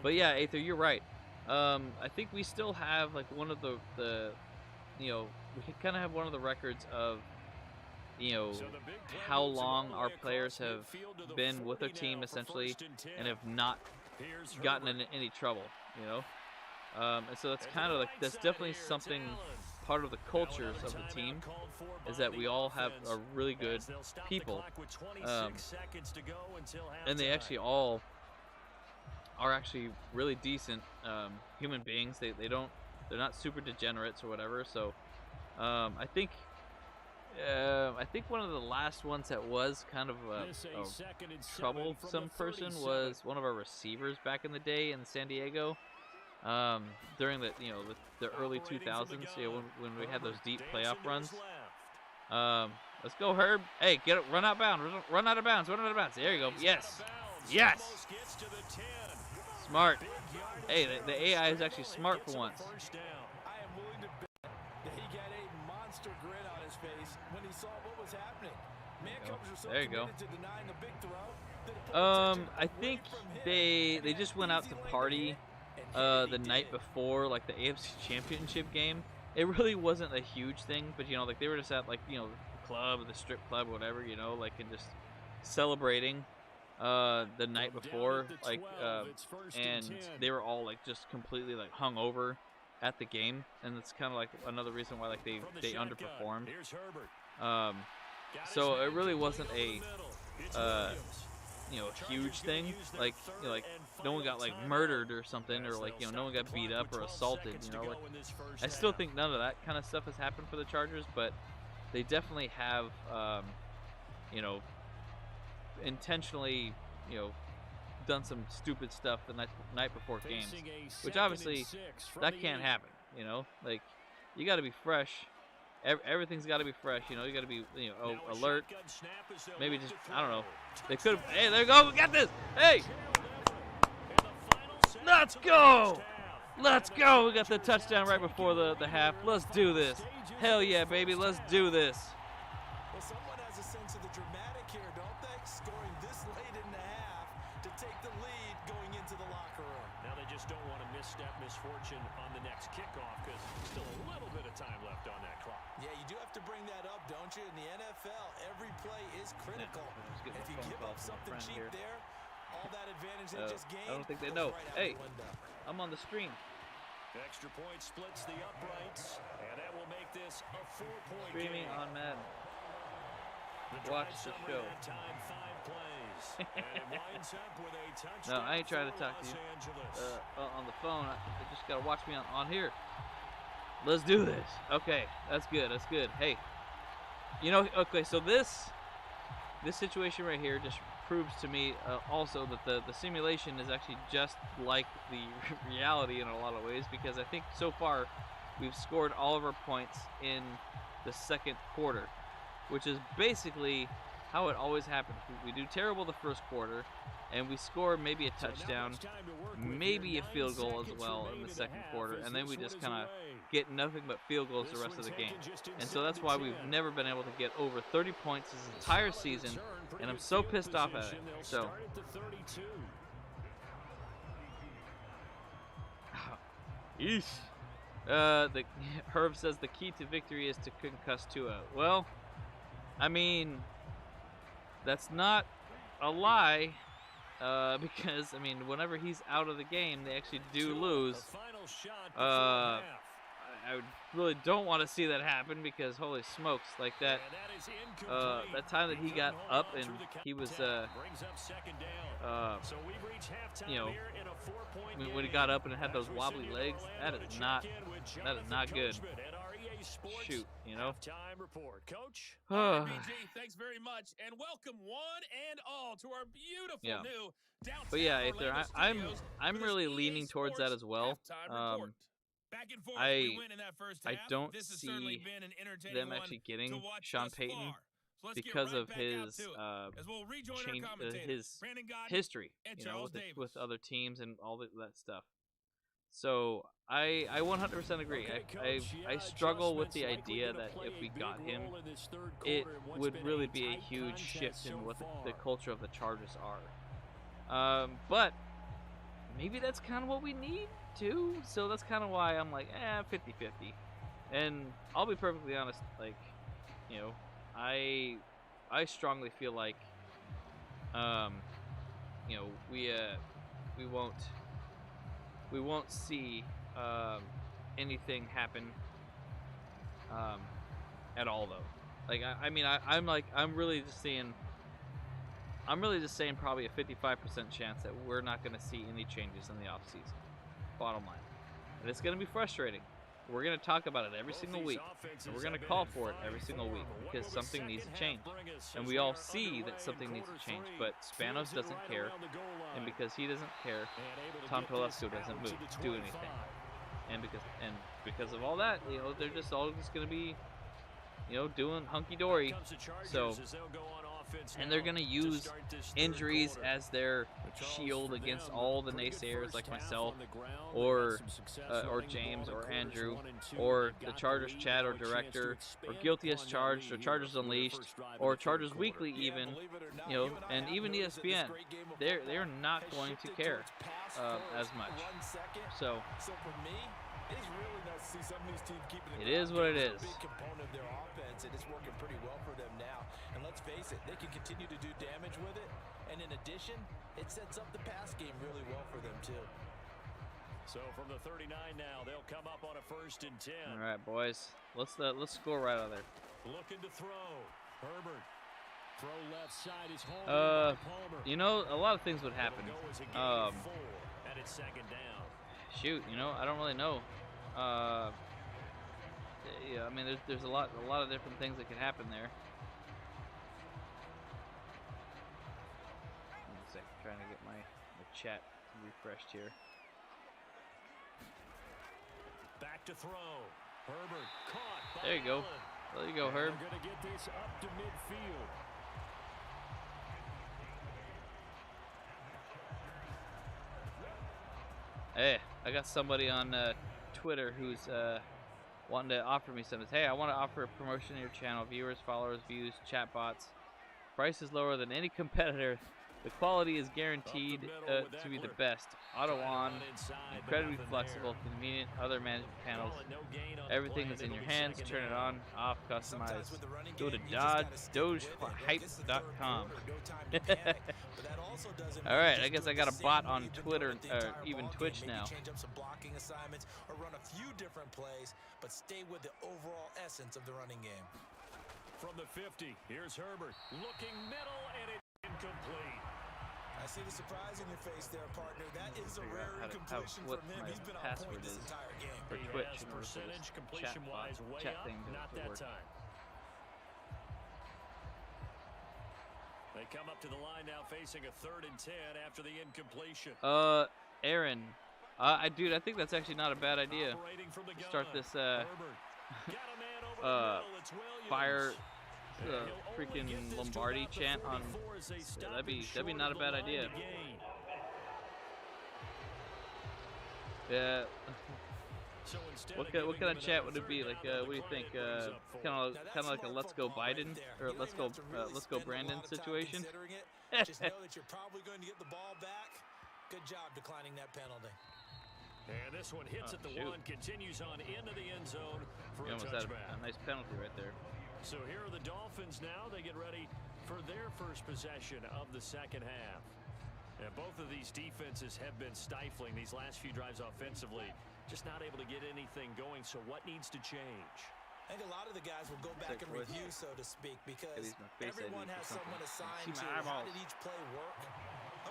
[SPEAKER 1] But yeah, Aether, you're right. I think we still have like one of the you know, we kind of have one of the records of, you know, how long our players have been with their team essentially and have not gotten in any trouble, you know. And so that's kind of like, that's definitely something, part of the cultures of the team is that we all are really good people, and they actually all are actually really decent human beings. They're not super degenerates or whatever. So I think one of the last ones that was kind of a troublesome person was one of our receivers back in the day in San Diego. During the the early 2000s, you know, when we had those deep playoff runs. Let's go, Herb. Hey, get it, run out of bounds. Run out of bounds. There you go. Yes. Yes. Smart. Hey, the AI is actually smart for once.
[SPEAKER 4] I am willing to bet that he got a monster grin on his face when he saw what was happening.
[SPEAKER 1] There you go. I think they just went out to party the night before, like the AFC Championship game. It really wasn't a huge thing, but you know, like they were just at like, you know, the club, the strip club, whatever, you know, like, and just celebrating the night before, like, and they were all like just completely like hungover at the game, and it's kind of like another reason why like they underperformed. So it really wasn't a you know, huge thing, like, you know, like no one got like murdered or something, or like, you know, no one got beat up or assaulted, you know. Like, I still think none of that kind of stuff has happened for the Chargers, but they definitely have you know, intentionally, you know, done some stupid stuff the night before games, which obviously that can't happen, you know. Like, you got to be fresh. Everything's got to be fresh, you know. You got to be, you know, alert. Maybe just, I don't know. They could have. Hey, there you go. We got this. Hey, let's go. Let's go. We got the touchdown right before the half. Let's do this. Hell yeah, baby. Let's do this.
[SPEAKER 4] Well, someone has a sense of the dramatic here, don't they? Scoring this late in the half to take the lead going into the locker room.
[SPEAKER 3] Now they just don't want to misstep misfortune on the next kickoff because still a little bit of time left on that clock.
[SPEAKER 4] Yeah, you do have to bring that up, don't you? In the NFL, every play is critical. If you give up something cheap there, all that advantage they just gained.
[SPEAKER 1] I don't think they know. Hey, I'm on the screen.
[SPEAKER 3] Extra point splits the uprights, and that will make this a 4-point
[SPEAKER 1] Streaming
[SPEAKER 3] game.
[SPEAKER 1] on Madden.
[SPEAKER 3] Watch
[SPEAKER 1] the show.
[SPEAKER 3] Time, 5 plays. And it winds up with a touchdown.
[SPEAKER 1] No, I ain't trying to talk to you on the phone. I just gotta watch me on here. Let's do this. Okay, that's good. That's good. Hey, you know, okay, so this situation right here just proves to me also that the simulation is actually just like the reality in a lot of ways, because I think so far we've scored all of our points in the second quarter, which is basically how it always happens. We do terrible the first quarter, and we score maybe a touchdown, maybe a field goal as well in the second quarter, and then we just kind of get nothing but field goals the rest of the game. And so that's why we've never been able to get over 30 points this entire season, and I'm so pissed off at it. So yeesh. The Herb says the key to victory is to concuss Tua. Well, I mean, that's not a lie, because I mean, whenever he's out of the game, they actually do lose. I really don't want to see that happen, because holy smokes, like that time that he got up and he was you know, when he got up and had those wobbly legs, that is not good. Shoot, you know.
[SPEAKER 3] Coach.
[SPEAKER 5] BG, thanks very much, and welcome one and all to our beautiful new downtown.
[SPEAKER 1] But yeah, Aether, I'm really
[SPEAKER 5] EA
[SPEAKER 1] leaning towards that as well.
[SPEAKER 5] Back and forth,
[SPEAKER 1] I
[SPEAKER 5] we win in that first
[SPEAKER 1] I
[SPEAKER 5] half.
[SPEAKER 1] don't
[SPEAKER 5] This has
[SPEAKER 1] see
[SPEAKER 5] certainly been an entertaining
[SPEAKER 1] them
[SPEAKER 5] one
[SPEAKER 1] actually getting
[SPEAKER 5] to watch
[SPEAKER 1] Sean
[SPEAKER 5] thus
[SPEAKER 1] Payton
[SPEAKER 5] far. So let's get
[SPEAKER 1] because
[SPEAKER 5] right
[SPEAKER 1] of
[SPEAKER 5] back
[SPEAKER 1] his
[SPEAKER 5] out to it, as we'll rejoin our
[SPEAKER 1] change,
[SPEAKER 5] commentator,
[SPEAKER 1] his
[SPEAKER 5] Brandon Gaudin
[SPEAKER 1] history,
[SPEAKER 5] and
[SPEAKER 1] you know,
[SPEAKER 5] Charles Davis.
[SPEAKER 1] with other teams and all that stuff. So I 100% agree. I struggle with the idea that if we got him, it would really be a huge shift in what the culture of the Chargers are. But maybe that's kind of what we need too. So that's kind of why I'm like, 50-50. And I'll be perfectly honest, like, you know, I strongly feel like, you know, we won't see anything happen at all, though. Like, I mean, I'm really just saying probably a 55% chance that we're not going to see any changes in the offseason. Bottom line. And it's going to be frustrating. We're going to talk about it every single week. And we're going to call for it every single week, because something needs to change. And we all see that something needs to change. But Spanos doesn't care. And because he doesn't care, Tom Telesco doesn't do anything. And because of all that, you know, they're just all just going to be, you know, doing hunky-dory. So, and they're going to use injuries as their shield against all the naysayers like myself, or James, or Andrew, or the Chargers chat, or director, or Guilty as Charged, or Chargers Unleashed, or Chargers Weekly even, you know, and even ESPN. They're not going to care as much. So
[SPEAKER 4] it is really nice to see some of these teams keeping
[SPEAKER 1] it is what it is.
[SPEAKER 4] A big component of their offense, and it's working pretty well for them now. And let's face it, they can continue to do damage with it. And in addition, it sets up the pass game really well for them too.
[SPEAKER 3] So from the 39 now, they'll come up on a 1st and 10.
[SPEAKER 1] All right, boys. Let's score right out of there.
[SPEAKER 3] Looking to throw. Herbert. Throw left side is home.
[SPEAKER 1] You know, a lot of things would happen.
[SPEAKER 3] And it's 2nd down.
[SPEAKER 1] Shoot, you know, I don't really know. Yeah, I mean, there's a lot of different things that could happen there. One second, trying to get my chat refreshed here.
[SPEAKER 3] Back to throw. Herbert caught.
[SPEAKER 1] There you go. There you go, Herb.
[SPEAKER 3] They're going to get this up to midfield.
[SPEAKER 1] Hey, I got somebody on Twitter who's wanting to offer me something. Hey, I want to offer a promotion to your channel. Viewers, followers, views, chat bots. Price is lower than any competitor The quality is guaranteed to be the best. Auto on, incredibly flexible, convenient, other management panels. Everything is in your hands. Turn it on, off, customize. Go to dogehype.com. All right, I guess I got a bot on Twitter or even Twitch now.
[SPEAKER 4] Change up some blocking assignments or run a few different plays, but stay with the overall essence of the running game.
[SPEAKER 3] From the 50, here's Herbert looking middle, and it's incomplete.
[SPEAKER 4] I see the surprise in your face there, partner. That is a rare incompletion from him. He's been on point this entire game.
[SPEAKER 1] For Twitch,
[SPEAKER 3] percentage completion-wise way up, not that time. They come up to the line now facing a 3rd and 10 after the incompletion.
[SPEAKER 1] Aaron, dude, I think that's actually not a bad idea. Start this, fire, freaking Lombardi chant on. Yeah, that'd be not a bad idea. Yeah. What kind of chat would it be? Like, what do you think? Kind of like a "Let's Go Biden" or "Let's Go Brandon" situation.
[SPEAKER 4] Just know that you're probably going to get the ball back. Good job declining that penalty.
[SPEAKER 3] And this one hits at the 1, continues on into the end zone for a
[SPEAKER 1] almost
[SPEAKER 3] touchback.
[SPEAKER 1] had a nice penalty right there.
[SPEAKER 3] So here are the Dolphins now. They get ready for their first possession of the second half. And both of these defenses have been stifling these last few drives offensively. Just not able to get anything going. So what needs to change?
[SPEAKER 4] I think a lot of the guys will go back and review, so to speak, because everyone has someone assigned to how did each play work.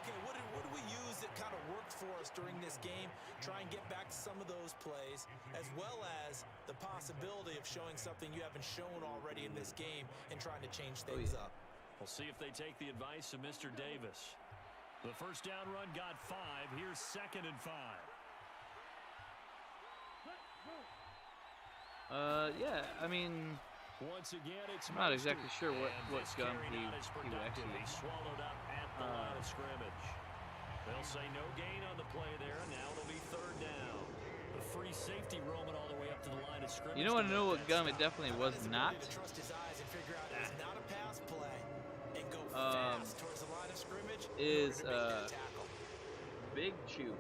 [SPEAKER 4] Okay, what do we use that kind of worked for us during this game? Try and get back to some of those plays, as well as the possibility of showing something you haven't shown already in this game and trying to change things up.
[SPEAKER 3] We'll see if they take the advice of Mr. Davis. The first down run got 5. Here's 2nd and 5.
[SPEAKER 1] Yeah, I mean,
[SPEAKER 3] once again, it's
[SPEAKER 1] I'm not exactly sure what gun he actually
[SPEAKER 3] swallowed up at the line of scrimmage. They'll say no gain on the play there. Now it'll be 3rd down. The free safety roaming all the way up to the line of scrimmage.
[SPEAKER 1] You know what gum it definitely was not?
[SPEAKER 4] Trust his eyes and figure out it's not a pass play and go fast towards the line of scrimmage.
[SPEAKER 1] Is Big Chew.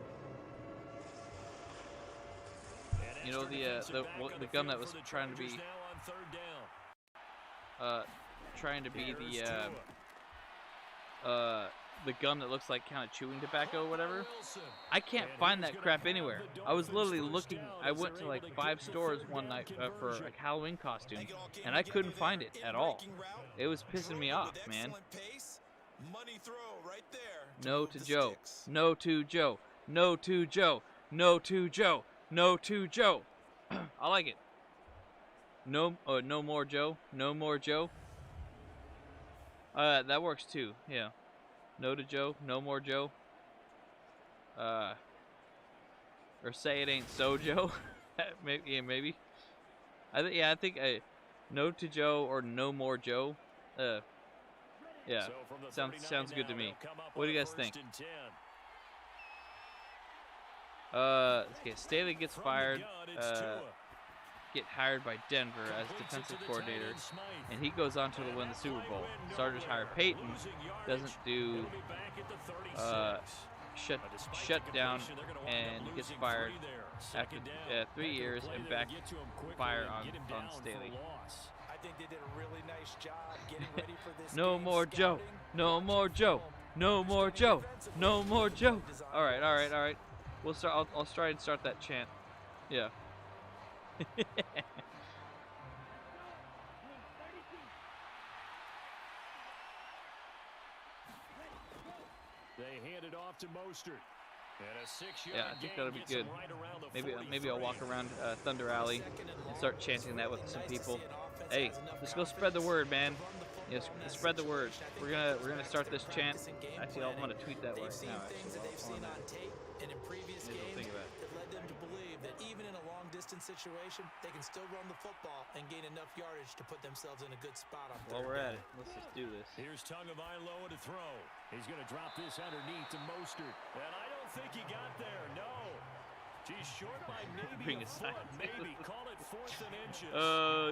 [SPEAKER 1] You know the gun that was trying to be the gum that looks like kind of chewing tobacco or whatever. I can't find that crap anywhere. I was literally looking. I went to like 5 stores one night for a Halloween costume, and I couldn't find it at all. It was pissing me off, man. No to Joe. No to Joe. No to Joe. No to Joe. No to Joe. I like it. No more Joe. No more Joe. That works too. Yeah. No to Joe. No more Joe. Or say it ain't so, Joe. Maybe. Yeah, maybe. I think no to Joe or no more Joe. Yeah. Sounds good to me. What do you guys think? Okay, Staley gets fired, get hired by Denver as defensive coordinator, and he goes on to win the Super Bowl. Starters hire Peyton, doesn't do shut down, and gets fired after 3 years and fire on Staley.
[SPEAKER 4] I think they did a really nice job getting ready for this.
[SPEAKER 1] No more Joe. No more Joe. No more Joe. No more Joe. All right. We'll start. I'll try and start that chant. Yeah.
[SPEAKER 3] They hand it off to Mostert.
[SPEAKER 1] Yeah, I think that'll be good. Maybe I'll walk around Thunder Alley and start chanting that with some people. Hey, let's go spread the word, man. Yes, spread the word. We're gonna start this chant. Actually, I'm gonna tweet that right now. Think about it.
[SPEAKER 4] That led them to believe that even in a long-distance situation, they can still run the football and gain enough yardage to put themselves in a good spot on third down.
[SPEAKER 1] While we're at it, let's just do this.
[SPEAKER 3] Here's Tagovailoa to throw. He's going to drop this underneath to Mostert. And I don't think he got there. No. He's short by maybe a foot. Maybe. Call it 4th and inches.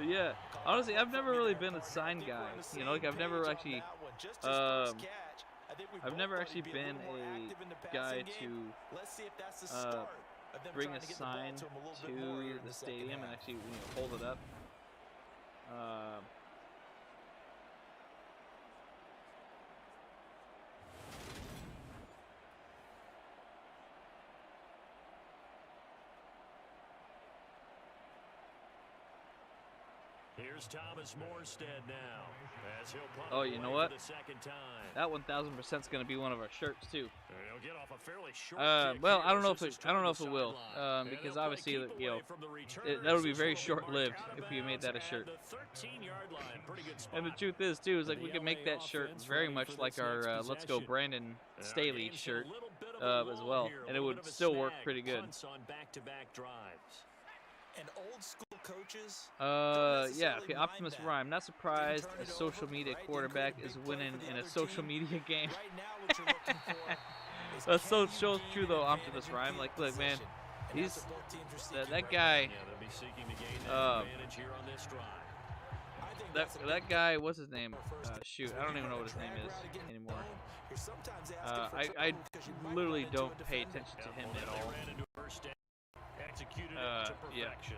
[SPEAKER 1] Yeah. Honestly, I've never really been a sign guy. You know, like I've never actually, I've never actually been a guy to bring a sign to the stadium and actually hold it up.
[SPEAKER 3] Here's Thomas Morstead now. As he'll punt
[SPEAKER 1] you know what?
[SPEAKER 3] for the second time.
[SPEAKER 1] That 1,000% is going to be one of our shirts too.
[SPEAKER 3] He'll get off a fairly short
[SPEAKER 1] well,
[SPEAKER 3] kick
[SPEAKER 1] I don't know
[SPEAKER 3] here
[SPEAKER 1] if
[SPEAKER 3] as
[SPEAKER 1] it,
[SPEAKER 3] this
[SPEAKER 1] I don't know if
[SPEAKER 3] is
[SPEAKER 1] it will,
[SPEAKER 3] toward the
[SPEAKER 1] because
[SPEAKER 3] sideline.
[SPEAKER 1] obviously,
[SPEAKER 3] And they'll play keep away from the return
[SPEAKER 1] that'll
[SPEAKER 3] as
[SPEAKER 1] be
[SPEAKER 3] this
[SPEAKER 1] very
[SPEAKER 3] will be
[SPEAKER 1] short-lived
[SPEAKER 3] marked out of
[SPEAKER 1] if we made that a
[SPEAKER 3] bounds
[SPEAKER 1] shirt.
[SPEAKER 3] at the 13-yard line. Pretty good spot.
[SPEAKER 1] And the truth is too, is like we
[SPEAKER 3] The
[SPEAKER 1] can make
[SPEAKER 3] LA
[SPEAKER 1] that shirt
[SPEAKER 3] offense
[SPEAKER 1] very
[SPEAKER 3] ready
[SPEAKER 1] much
[SPEAKER 3] for
[SPEAKER 1] like
[SPEAKER 3] this
[SPEAKER 1] our
[SPEAKER 3] next
[SPEAKER 1] Let's Go
[SPEAKER 3] possession.
[SPEAKER 1] Brandon Staley
[SPEAKER 3] Game's
[SPEAKER 1] shirt
[SPEAKER 3] a little bit of a
[SPEAKER 1] as
[SPEAKER 3] lull
[SPEAKER 1] well,
[SPEAKER 3] here, a
[SPEAKER 1] and it
[SPEAKER 3] little
[SPEAKER 1] would
[SPEAKER 3] bit of a
[SPEAKER 1] still work
[SPEAKER 3] snag.
[SPEAKER 1] pretty good.
[SPEAKER 3] Punts on back-to-back drives.
[SPEAKER 4] And old school coaches
[SPEAKER 1] Yeah, okay, Optimus Rhyme. Not surprised a social media quarterback is winning in a social media game. That's so true though, Optimus Rhyme. Like, look, man, he's that guy.
[SPEAKER 3] Yeah, they'll be seeking to gain that advantage here on this drive.
[SPEAKER 1] That guy, what's his name? Shoot, I don't even know what his name is anymore. I literally don't pay attention to him at all.
[SPEAKER 3] Executed it to perfection.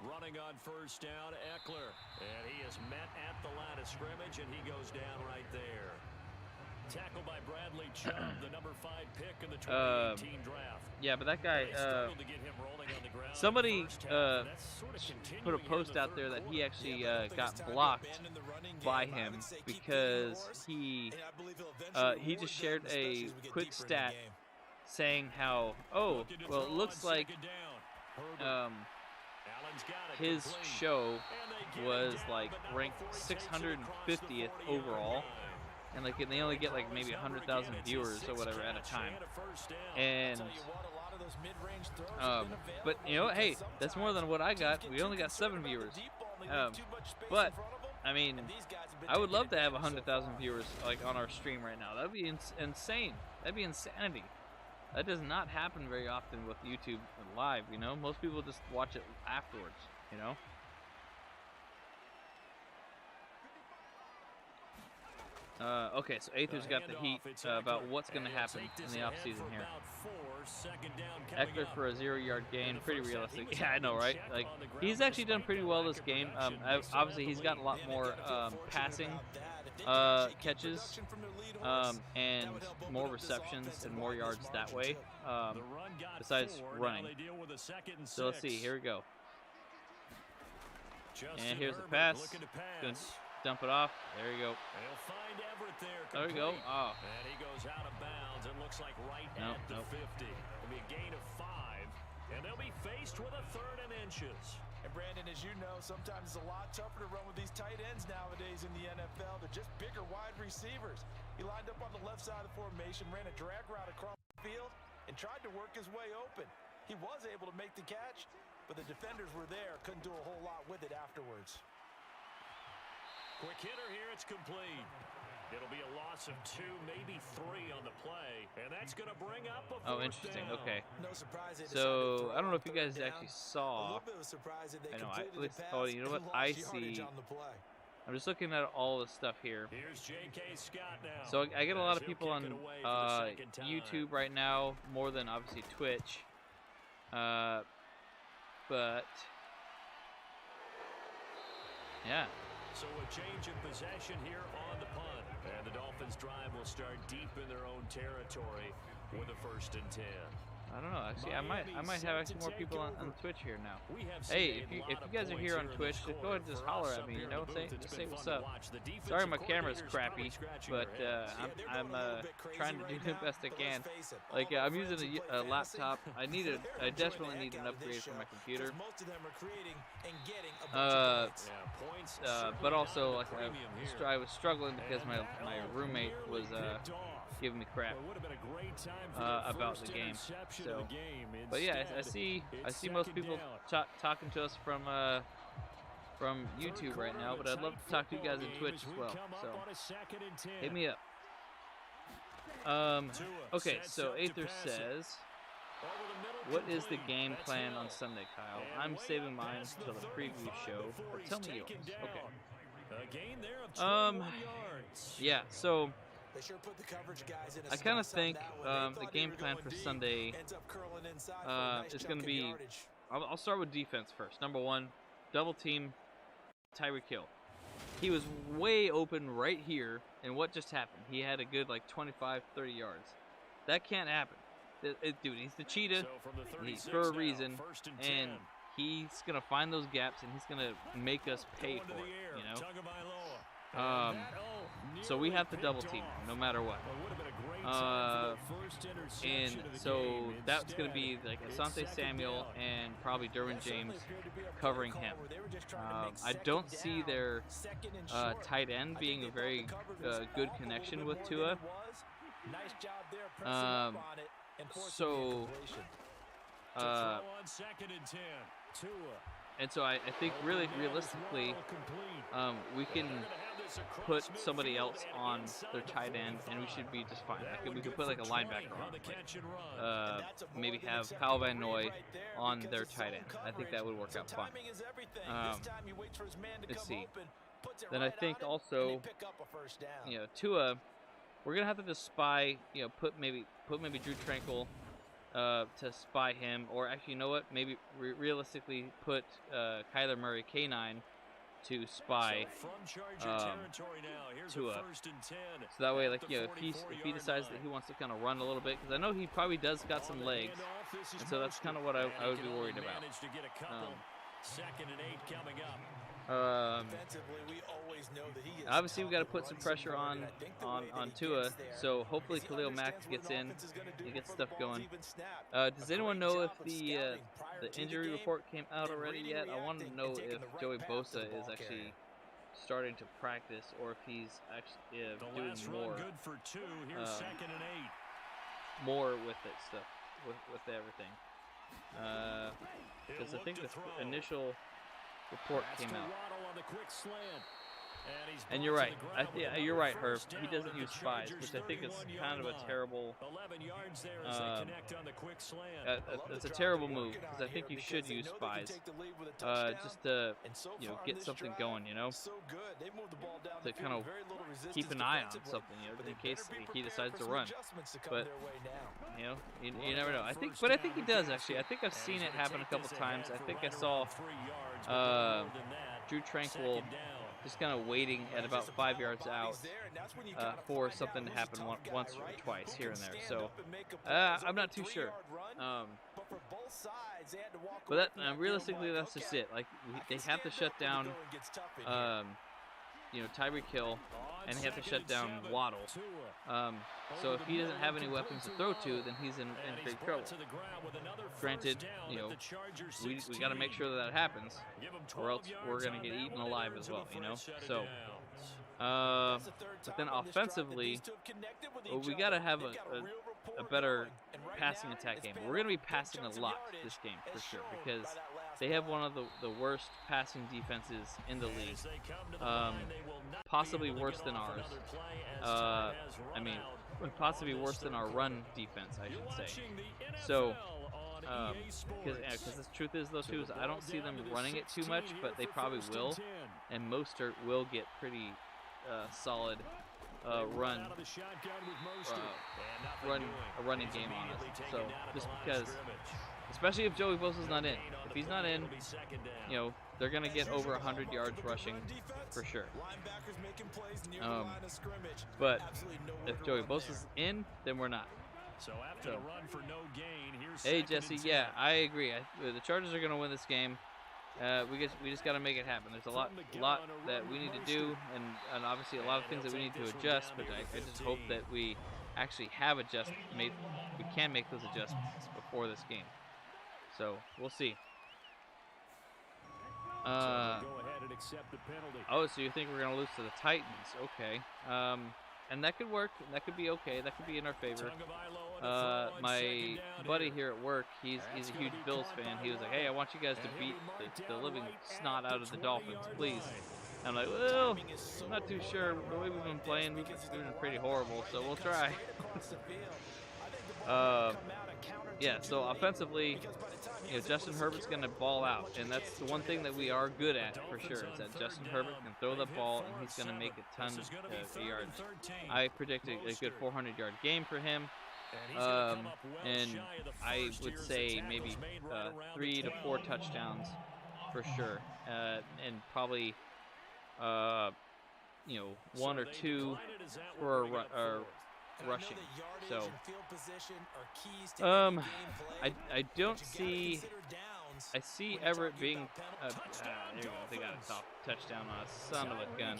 [SPEAKER 3] Running on first down, Eckler. And he is met at the line of scrimmage, and he goes down right there. Tackled by Bradley Chubb, the number 5 pick in the 2018 draft.
[SPEAKER 1] Yeah, but that guy, somebody put a post out there that he actually got blocked by him because he just shared a quick stat saying how, oh, well, it looks like his show was like ranked 650th overall, and like they only get like maybe 100,000 viewers or whatever at a time. And but hey, that's more than what I got. We only got 7 viewers. But I mean, I would love to have 100,000 viewers like on our stream right now. That'd be insane. That'd be insanity. That does not happen very often with YouTube live, Most people just watch it afterwards, Okay, so Aether's got the heat about what's going to happen in the offseason here. Eckler for a 0-yard gain, pretty realistic. Yeah, I know, right? Like, he's actually done pretty well this game. Obviously, he's got a lot more passing catches and more receptions and more yards that way, besides running. So let's see, here we go. And here's the pass. Gonna dump it off. There you go. There we go. Oh.
[SPEAKER 3] And he goes out of bounds. It looks like right at the 50. It'll be a gain of 5, and they'll be faced with a 3rd and inches.
[SPEAKER 4] And Brandon, as you know, sometimes it's a lot tougher to run with these tight ends nowadays in the NFL. They're just bigger wide receivers. He lined up on the left side of the formation, ran a drag route across the field, and tried to work his way open. He was able to make the catch, but the defenders were there, couldn't do a whole lot with it afterwards.
[SPEAKER 3] Quick hitter here, it's complete. It'll be a loss of 2, maybe 3 on the play, and that's going to bring up a 4th
[SPEAKER 1] interesting.
[SPEAKER 3] down.
[SPEAKER 1] Okay.
[SPEAKER 4] No surprise
[SPEAKER 1] So I don't know if you guys actually saw. I know. You know what? I see. I'm just looking at all the stuff here.
[SPEAKER 3] Here's J.K. Scott now.
[SPEAKER 1] So I get a lot of people on YouTube right now, more than obviously Twitch. But yeah.
[SPEAKER 3] So a change of possession here on the punt. And the Dolphins drive will start deep in their own territory with a 1st and 10.
[SPEAKER 1] I don't know. Actually, I might have actually more people on Twitch here now. Hey, if you guys are here on Twitch, just go ahead and just holler at me. Say what's up. Sorry, my camera's crappy, but I'm trying to do the best I can. Like I'm using a laptop. I desperately need an upgrade for my computer. But also like I was struggling because my roommate was giving me crap about the game. So, but yeah, I see most people talking to us from YouTube right now, but I'd love to talk to you guys on Twitch as well. So hit me up. Okay, so Aether says, what is the game plan on Sunday, Kyle? I'm saving mine until the preview show, but tell me yours. Okay. Yeah, so I kind of think the game plan for Sunday is going to be, I'll start with defense first. Number one, double team Tyreek Hill. He was way open right here, and what just happened? He had a good, like, 25, 30 yards. That can't happen. Dude, he's the cheetah for a reason, and he's going to find those gaps, and he's going to make us pay for it, you know? So we have to double team no matter what. And so that's going to be like Asante Samuel and probably Derwin James covering him. I don't see their tight end being a very good connection with Tua. And so I think really realistically, we can put somebody else on their tight end, and we should be just fine. Like, we could put like a linebacker on, like, maybe have Kyle Van Noy on their tight end. I think that would work out fine. Let's see. Then I think also, you know, Tua, we're gonna have to just spy. You know, put maybe Drew Tranquil to spy him, or actually, you know what? Maybe realistically put Kyler Murray K9 to spy Tua. So that way, like, you know, if he decides that he wants to kind of run a little bit, because I know he probably does got some legs, and so that's kind of what I would be worried about. Obviously, we got to put some pressure on Tua, so hopefully Khalil Mack gets in and gets stuff going. Does anyone know if the injury report came out already yet? I want to know if Joey Bosa is actually starting to practice, or if he's actually doing more with it stuff, with everything. Because I think the initial report came out. And you're right. You're right, Herb. He doesn't use spies, which I think is kind of a terrible. It's a terrible move, because I think you should use spies, just to, you know, get something going, you know, to kind of keep an eye on something, you know, in case he decides to run. But you know, you never know. I think he does actually. I think I've seen it happen a couple times. I think I saw Drew Tranquil just kind of waiting at about 5 yards out for something to happen once or twice here and there. So I'm not too sure. But realistically, that's just it. Like, they have to shut down, you know, Tyreek Hill, and they have to shut down Waddle. So if he doesn't have any weapons to throw to, then he's in big trouble. Granted, you know, we got to make sure that happens, or else we're going to get eaten alive as well, you know? So, but then offensively, we got to have a better passing attack game. We're going to be passing a lot this game, for sure, because they have one of the worst passing defenses in the league, possibly worse than ours. I mean, possibly worse than our run defense, I should say. So, because the truth is, though, too, is I don't see them running it too much, but they probably will, and Mostert will get pretty solid a running game on us. So just because, especially if Joey Bosa's not in. If he's not in, you know, they're going to get over 100 yards rushing for sure. But if Joey Bosa's in, then we're not. So, hey, Jesse, yeah, I agree. The Chargers are going to win this game. We just got to make it happen. There's a lot that we need to do, and obviously a lot of things that we need to adjust. But I just hope that we actually have we can make those adjustments before this game. So we'll see. Oh, so you think we're gonna lose to the Titans? Okay. And that could work. That could be okay. That could be in our favor. My buddy here at work, he's a huge Bills fan. He was like, "Hey, I want you guys to beat the living snot out of the Dolphins, please." And I'm like, "Well, I'm not too sure. The way we've been playing, we've been pretty horrible. So we'll try." Yeah, so offensively, Justin Herbert's going to ball out, and that's the one thing that we are good at for sure, is that Justin Herbert can throw the ball, and he's going to make a ton of yards. I predict a good 400-yard game for him, and I would say maybe 3 to 4 touchdowns for sure, and probably 1 or 2 for rushing. So I don't see. I see Everett being. There you go. They got a touchdown on a son of a gun.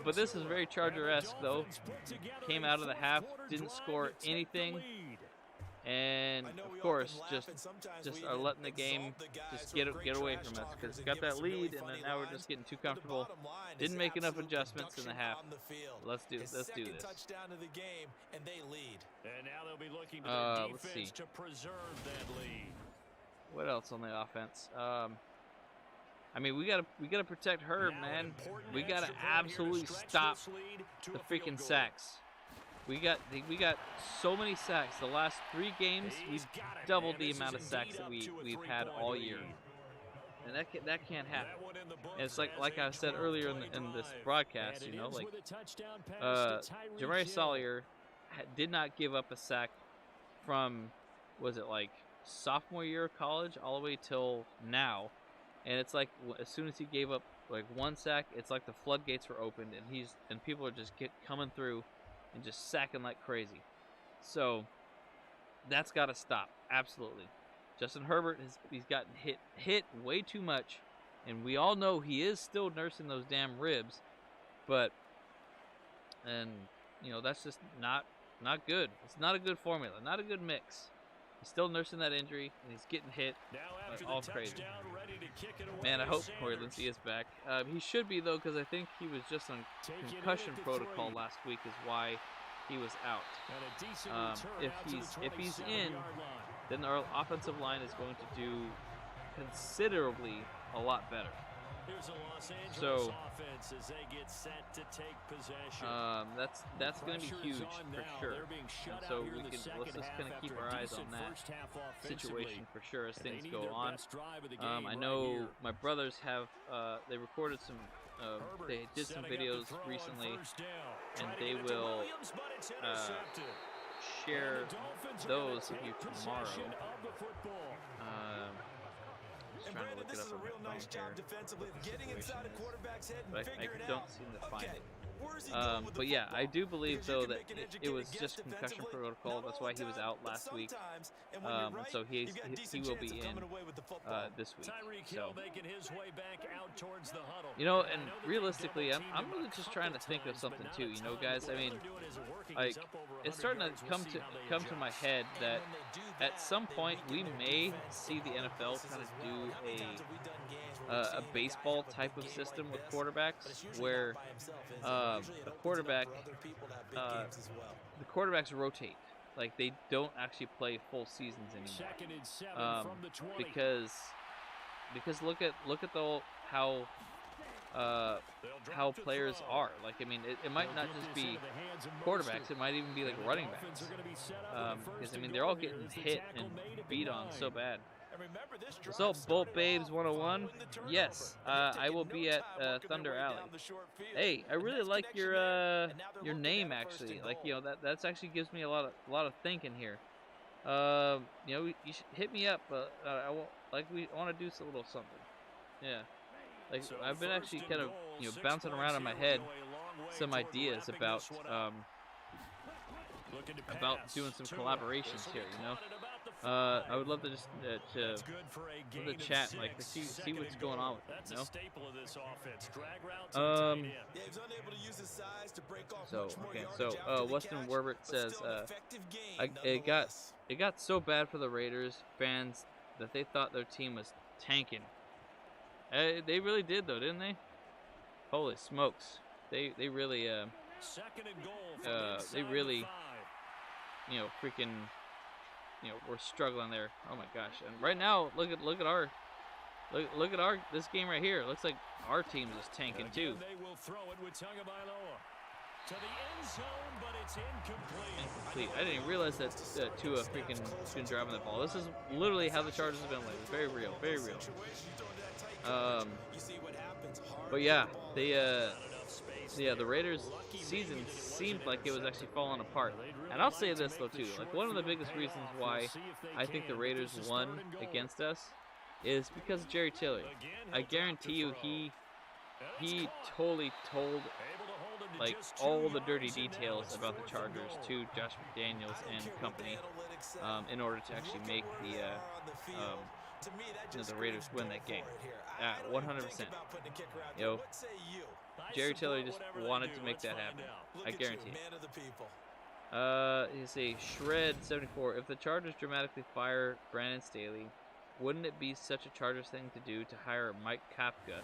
[SPEAKER 1] But this is very Charger-esque though. Came out of the half, didn't score anything, and of course just are letting the game just get away from us, because got that lead, and then now we're just getting too comfortable. Didn't make enough adjustments in the half. Let's do this.
[SPEAKER 3] And now they'll be looking to their defense to preserve that lead.
[SPEAKER 1] What else on the offense? I mean, we gotta protect Herb, man. We gotta absolutely stop the freaking sacks. We got so many sacks. The last 3 games, we've doubled the amount of sacks that we've had all year, and that can't happen. And it's like I said earlier in this broadcast, like Jamari Salyer did not give up a sack from, was it like sophomore year of college all the way till now, and it's like as soon as he gave up like 1 sack, it's like the floodgates were opened, and people are just coming through and just sacking like crazy. So that's got to stop, absolutely. Justin Herbert he's gotten hit way too much, and we all know he is still nursing those damn ribs, but that's just not good. It's not a good formula, not a good mix. He's still nursing that injury, and he's getting hit all crazy. Man, I hope Corey Lindsey is back. He should be, though, because I think he was just on concussion protocol last week is why he was out. If he's in, then our offensive line is going to do considerably a lot better. So that's going to be huge for sure. And so let's just kind of keep our eyes on that situation for sure as things go on. I know my brothers have they recorded some. They did some videos recently, and they will share those with you tomorrow. Trying to look it up on my phone here. But I don't seem to find it. But yeah, I do believe though that it was just concussion protocol. That's why he was out last week. So he will be in this week. So and realistically, I'm really just trying to think of something too. Guys. I mean, like it's starting to come to my head that at some point we may see the NFL kind of do a baseball type of system with quarterbacks, where the quarterbacks rotate. Like they don't actually play full seasons anymore. Because look at how players are. Like, I mean, it might not just be quarterbacks. It might even be like running backs. Because I mean, they're all getting hit and beat on so bad. So, Bolt Babes 101. Yes, I will be at Thunder Alley. Hey, I really like your name actually. Like, that's actually gives me a lot of thinking here. You should hit me up. We want to do a little something. Yeah. Like I've been actually kind of bouncing around in my head some ideas about doing some collaborations here. I would love to just to chat, like to see what's going on with it. So Weston Werbert says it got so bad for the Raiders fans that they thought their team was tanking. They really did, though, didn't they? Holy smokes! They really freaking we're struggling there. Oh my gosh! And right now, look at our this game right here. It looks like our team is tanking too.
[SPEAKER 3] They will throw it with Tagovailoa. To the end zone, but it's incomplete.
[SPEAKER 1] I didn't realize that Tua freaking been driving the ball. This is literally how the Chargers have been playing. It's very real, very real. But yeah, the Raiders' season seemed like it was actually falling apart. And I'll say this though too, like one of the biggest reasons why I think the Raiders won against us is because of Jerry Tillery. I guarantee you, he totally told like all the dirty details about the Chargers to Josh McDaniels and company in order to actually make the Raiders win that game. 100%. Yo, Jerry Tillery just wanted to make that happen. I guarantee it. You see, Shred74. If the Chargers dramatically fire Brandon Staley, wouldn't it be such a Chargers thing to do to hire Mike Kafka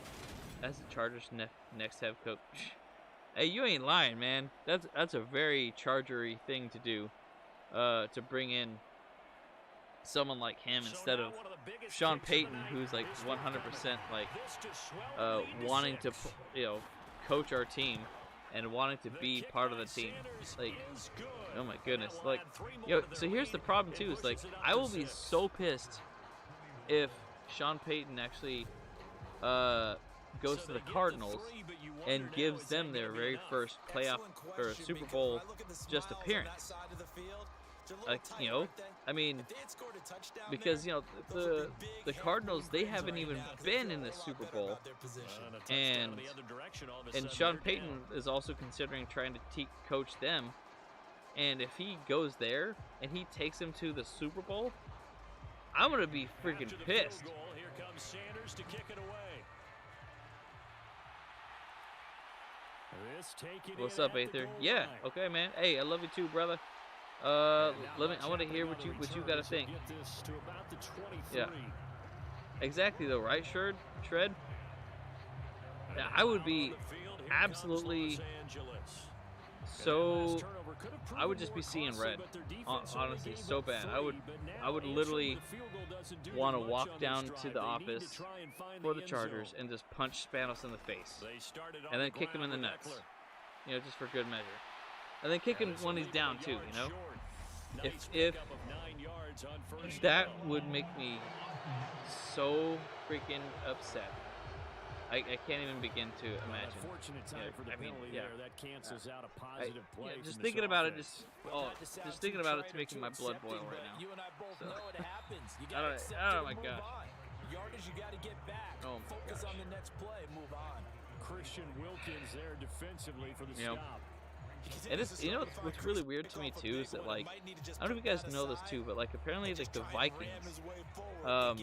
[SPEAKER 1] as the Chargers' next head coach? Hey, you ain't lying, man. That's a very Chargery thing to do, to bring in someone like him instead of Sean Payton, who's like 100% like wanting to coach our team and wanting to be part of the team. Like, oh my goodness. Like, so here's the problem too. Is like I will be so pissed if Sean Payton actually goes to the Cardinals and gives them their very first playoff or Super Bowl just appearance. Like, I mean, because the Cardinals, they haven't even been in the Super Bowl, and Sean Payton is also considering trying to coach them. And if he goes there and he takes them to the Super Bowl, I'm gonna be freaking pissed.
[SPEAKER 3] Here comes Sanders to kick it away.
[SPEAKER 1] What's up, Aether? Yeah, okay, man. Hey, I love you too, brother. I want to hear what you got to think. Yeah, exactly though, right, Shred? Yeah, I would be absolutely so. I would just be seeing red, honestly, so bad. I would literally want to walk down to the office for the Chargers and just punch Spanos in the face, and then kick him in the nuts, just for good measure, and then kick him when he's down too. If that would make me so freaking upset. I can't even begin to imagine. Just thinking about it, just thinking about it's making my blood boil right now. So, oh my gosh. Oh my gosh.
[SPEAKER 3] Christian Wilkins there defensively for the stop.
[SPEAKER 1] And it's, what's really weird to me too is that, like, I don't know if you guys know this too, but like apparently like the Vikings are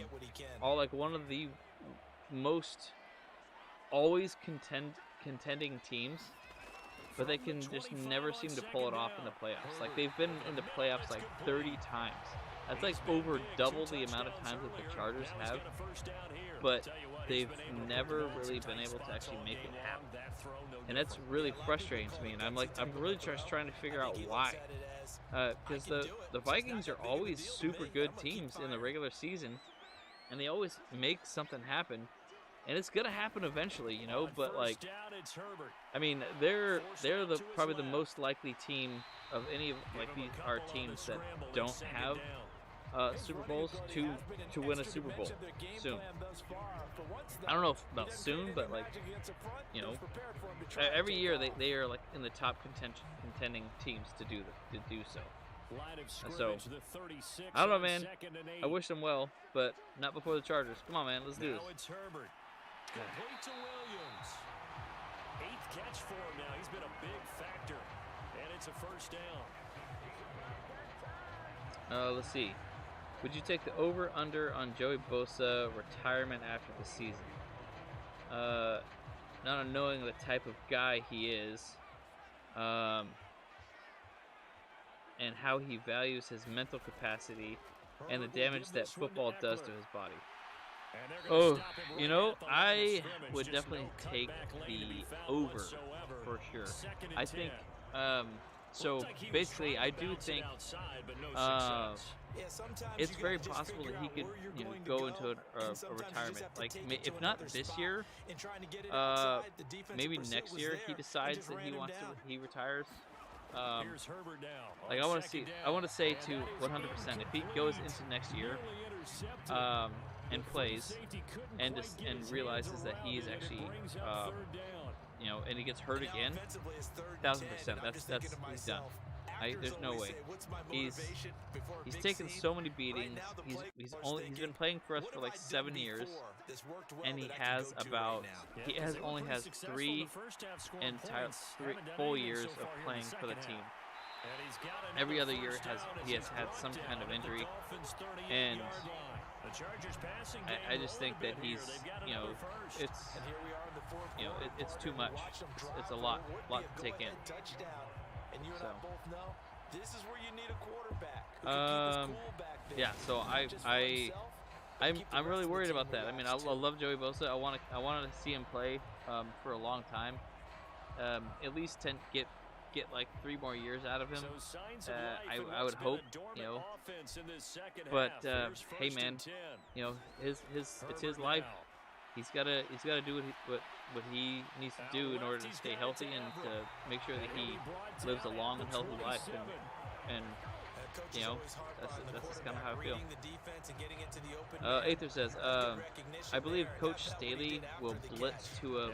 [SPEAKER 1] like one of the most always contending teams, but they can just never seem to pull it off in the playoffs. Like, they've been in the playoffs like 30 times. That's like over double the amount of times that the Chargers have, but they've never really been able to actually make it happen. And that's really frustrating to me, and I'm really just trying to figure out why. Because the Vikings are always super good teams in the regular season, and they always make something happen. And it's gonna happen eventually, But like, I mean, they're probably the most likely team of any of like our teams that don't have Super Bowls to win a Super Bowl soon. I don't know about soon, but like, every year they are like in the top contending teams to do so. And so I don't know, man. I wish them well, but not before the Chargers. Come on, man, let's do this.
[SPEAKER 3] Complete to Williams. 8th catch for him now. He's been a big factor. And it's a first down.
[SPEAKER 1] Let's see. Would you take the over-under on Joey Bosa retirement after the season? Not knowing the type of guy he is, and how he values his mental capacity and the damage that football does to his body. Oh, I would definitely take the over for sure. I think So basically, I do think it's very possible that he could, go into a retirement. Like, if not this year, maybe next year he decides that he retires. Like, I want to say to 100% if he goes into next year, and plays, and realizes that he is actually, and he gets hurt again, 1,000%. That's he's done. There's no way. He's taken so many beatings. He's been playing for us for like 7 years, and he only has three full years of playing for the team. Every other year he has had some kind of injury, and I just think that he's, it's too much. It's a lot to take in. So, yeah. So I'm really worried about that. I mean, I love Joey Bosa. I wanted to see him play for a long time. At least get like 3 more years out of him. I would hope, But hey, man, it's his life. He's gotta do what he needs to do in order to stay healthy and to make sure that he lives a long and healthy life. And that's just kind of how I feel. Aether says, I believe Coach Staley will blitz Tua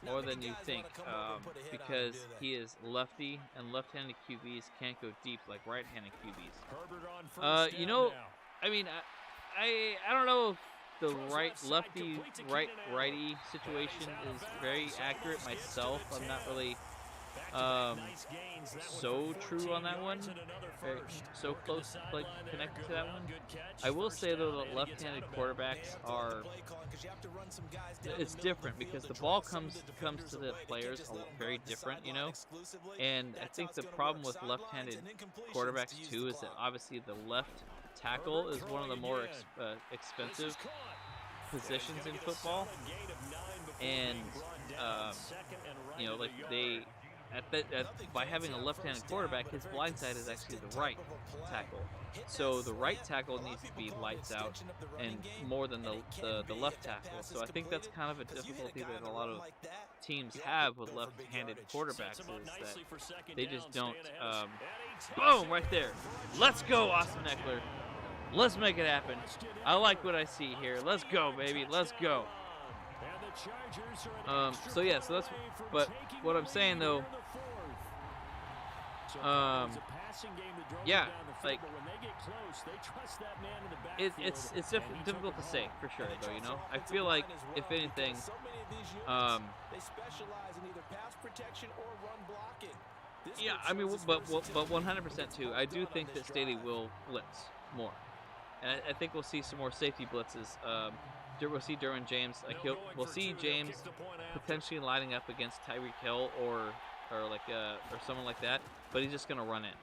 [SPEAKER 1] more than you think, because he is lefty, and left-handed QBs can't go deep like right-handed QBs. I mean, I don't know if the righty situation is very accurate myself. I'm not really so true on that one, so close, like, connected to that one. I will say though that left-handed quarterbacks it's different because the ball comes to the players very different, and I think the problem with left-handed quarterbacks too is that obviously the left tackle is one of the more expensive positions in football, and like by having a left-handed quarterback, his blind side is actually the right tackle. So the right tackle needs to be lights out and more than the left tackle. So I think that's kind of a difficulty that a lot of teams have with left-handed quarterbacks, is that they just don't. Boom! Right there. Let's go, Austin Eckler. Let's make it happen. I like what I see here. Let's go, baby. Let's go. So that's. But what I'm saying though. Yeah, like it's difficult to say for sure though. I feel like if anything, yeah, I mean, but 100% too. I do think that Staley will blitz more, and I think we'll see some more safety blitzes. We'll see Derwin James. We'll see James potentially lining up against Tyreek Hill or someone like that, but he's just gonna run in.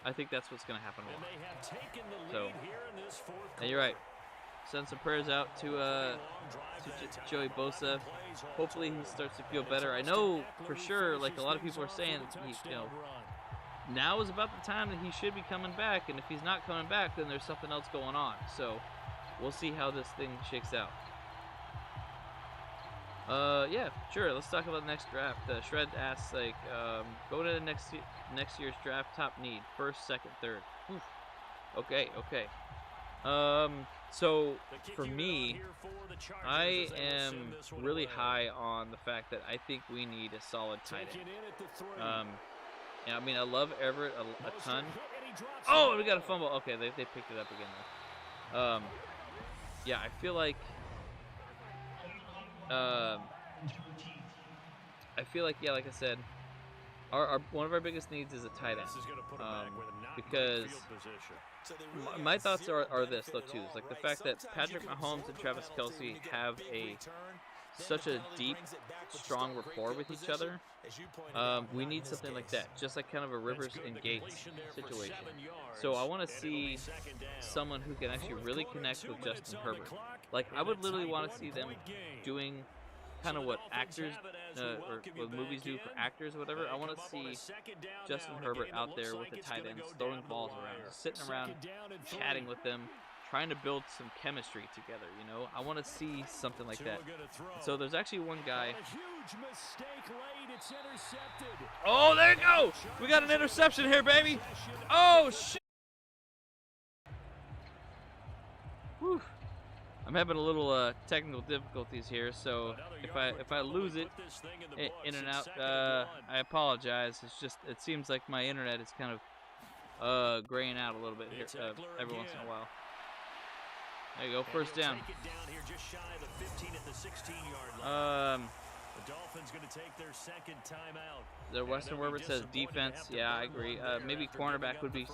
[SPEAKER 1] I think that's what's gonna happen. So, and you're right. Send some prayers out to Joey Bosa. Hopefully he starts to feel better. I know for sure, like a lot of people are saying, now is about the time that he should be coming back, and if he's not coming back, then there's something else going on. So we'll see how this thing shakes out. Yeah, sure. Let's talk about the next draft. Shred asks, go to the next year's draft. Top need: first, second, third. Oof. Okay. So for me, I am really high on the fact that I think we need a solid tight end. And I mean, I love Herbert a ton. Oh, we got a fumble. Okay, they picked it up again though. Yeah, I feel like yeah, like I said, our one of our biggest needs is a tight end. Because my thoughts are this though too. It's like the fact that Patrick Mahomes and Travis Kelce have such a deep, strong rapport with each other. We need something like that, just like kind of a Rivers and Gates situation. So I want to see someone who can actually really connect with Justin Herbert. Like, I would literally want to see them doing kind of what actors or what movies do for actors or whatever. I want to see Justin Herbert out there with the tight ends, throwing balls around, just sitting around, chatting with them, trying to build some chemistry together, you know? I want to see something like that. So there's actually one guy. Oh, there you go! We got an interception here, baby! Oh, shit! Whew. I'm having a little technical difficulties here, so if I lose it in and out, I apologize. It's just, it seems like my internet is kind of graying out a little bit here every once in a while. There you go, first down.
[SPEAKER 3] The Dolphins going to take their second timeout.
[SPEAKER 1] The Western Herbert says defense. Yeah, I agree. Maybe cornerback would be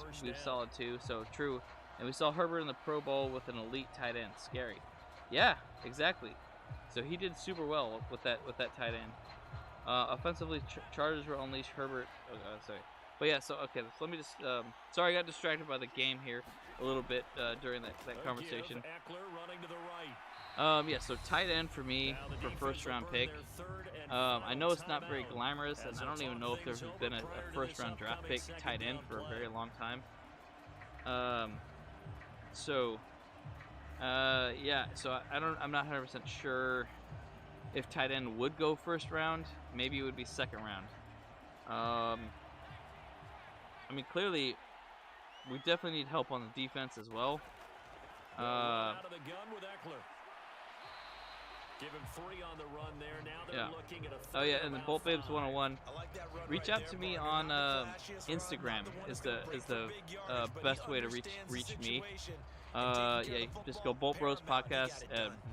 [SPEAKER 1] solid too. So true. And we saw Herbert in the Pro Bowl with an elite tight end. Scary. Yeah, exactly. So he did super well with that tight end. Offensively, Chargers will unleash Herbert. Oh, sorry. But yeah, so okay. So let me just. Sorry, I got distracted by the game here a little bit during that conversation. Yeah, so tight end for me for first round pick. I know it's not very glamorous, and I don't even know if there's been a first round draft pick tight end for a very long time. Yeah, so I'm not 100% sure if tight end would go first round. Maybe it would be second round. I mean, clearly, we definitely need help on the defense as well.
[SPEAKER 3] Out of the gun with Eckler. Give him 3 on the run there. Now they're looking at a
[SPEAKER 1] oh yeah, and the Bolt Babes 101. Reach out to me on Instagram is the best way to reach me. Yeah, you just go Bolt Bros Podcast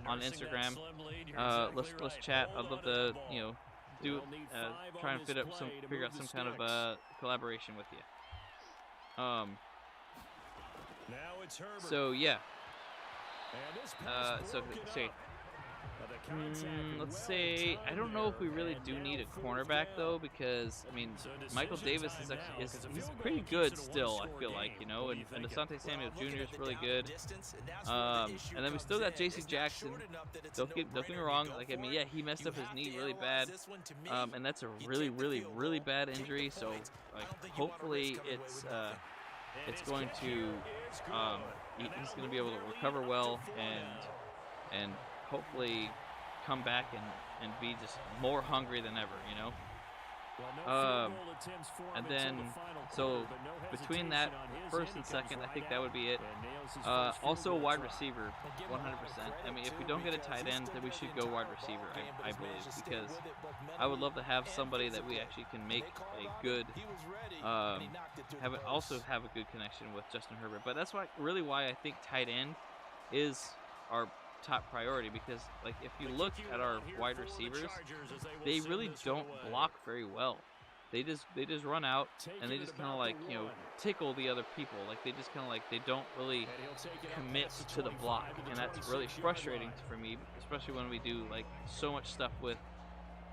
[SPEAKER 1] on Instagram. Let's chat. I'd love to try and figure out some kind of collaboration with you. So yeah. Let's say I don't know if we really do need a cornerback though, because I mean Michael Davis is he's pretty good still. I feel like, you know, and Asante Samuel Jr. is really good. And then we still got J.C. Jackson. Don't get me wrong. Like, I mean, yeah, he messed up his knee really bad, and that's a really bad injury. So like hopefully it's going to he's going to be able to recover well and hopefully come back and be just more hungry than ever, you know. And then so between that first and second, I think that would be it. Also wide receiver, 100%. I mean, if we don't get a tight end, then we should go wide receiver, I believe, because I would love to have somebody that we actually can make a good also have a good connection with Justin Herbert. But that's why I think tight end is our top priority, because like if you look at our wide receivers, they really don't block very well. They just run out and they just kind of like, you know, tickle the other people. Like they just kind of like, they don't really commit to the block, and that's really frustrating for me, especially when we do like so much stuff with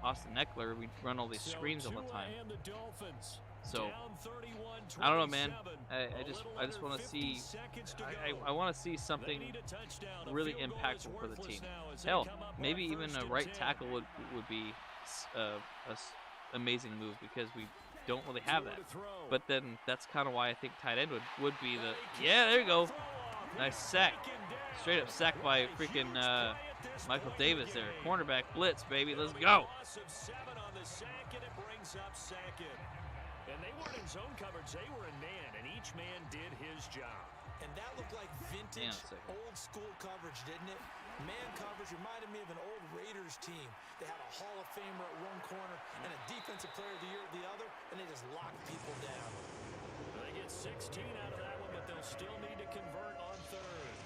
[SPEAKER 1] Austin Eckler. We run all these screens all the time. So I don't know, man. I just want to see. I want to see something really impactful for the team. Hell, maybe even a right tackle would be a amazing move, because we don't really have that. But then that's kind of why I think tight end would be the. Yeah, there you go. Nice sack. Straight up sack by freaking Michael Davis there. Cornerback blitz, baby. Let's go.
[SPEAKER 3] And they weren't in zone coverage, they were in man, and each man did his job.
[SPEAKER 4] And that looked like vintage, old school coverage, didn't it? Man coverage reminded me of an old Raiders team. They had a Hall of Famer at one corner and a defensive player of the year at the other, and they just locked people down.
[SPEAKER 3] They get 16 out of that one, but they'll still need to convert on third.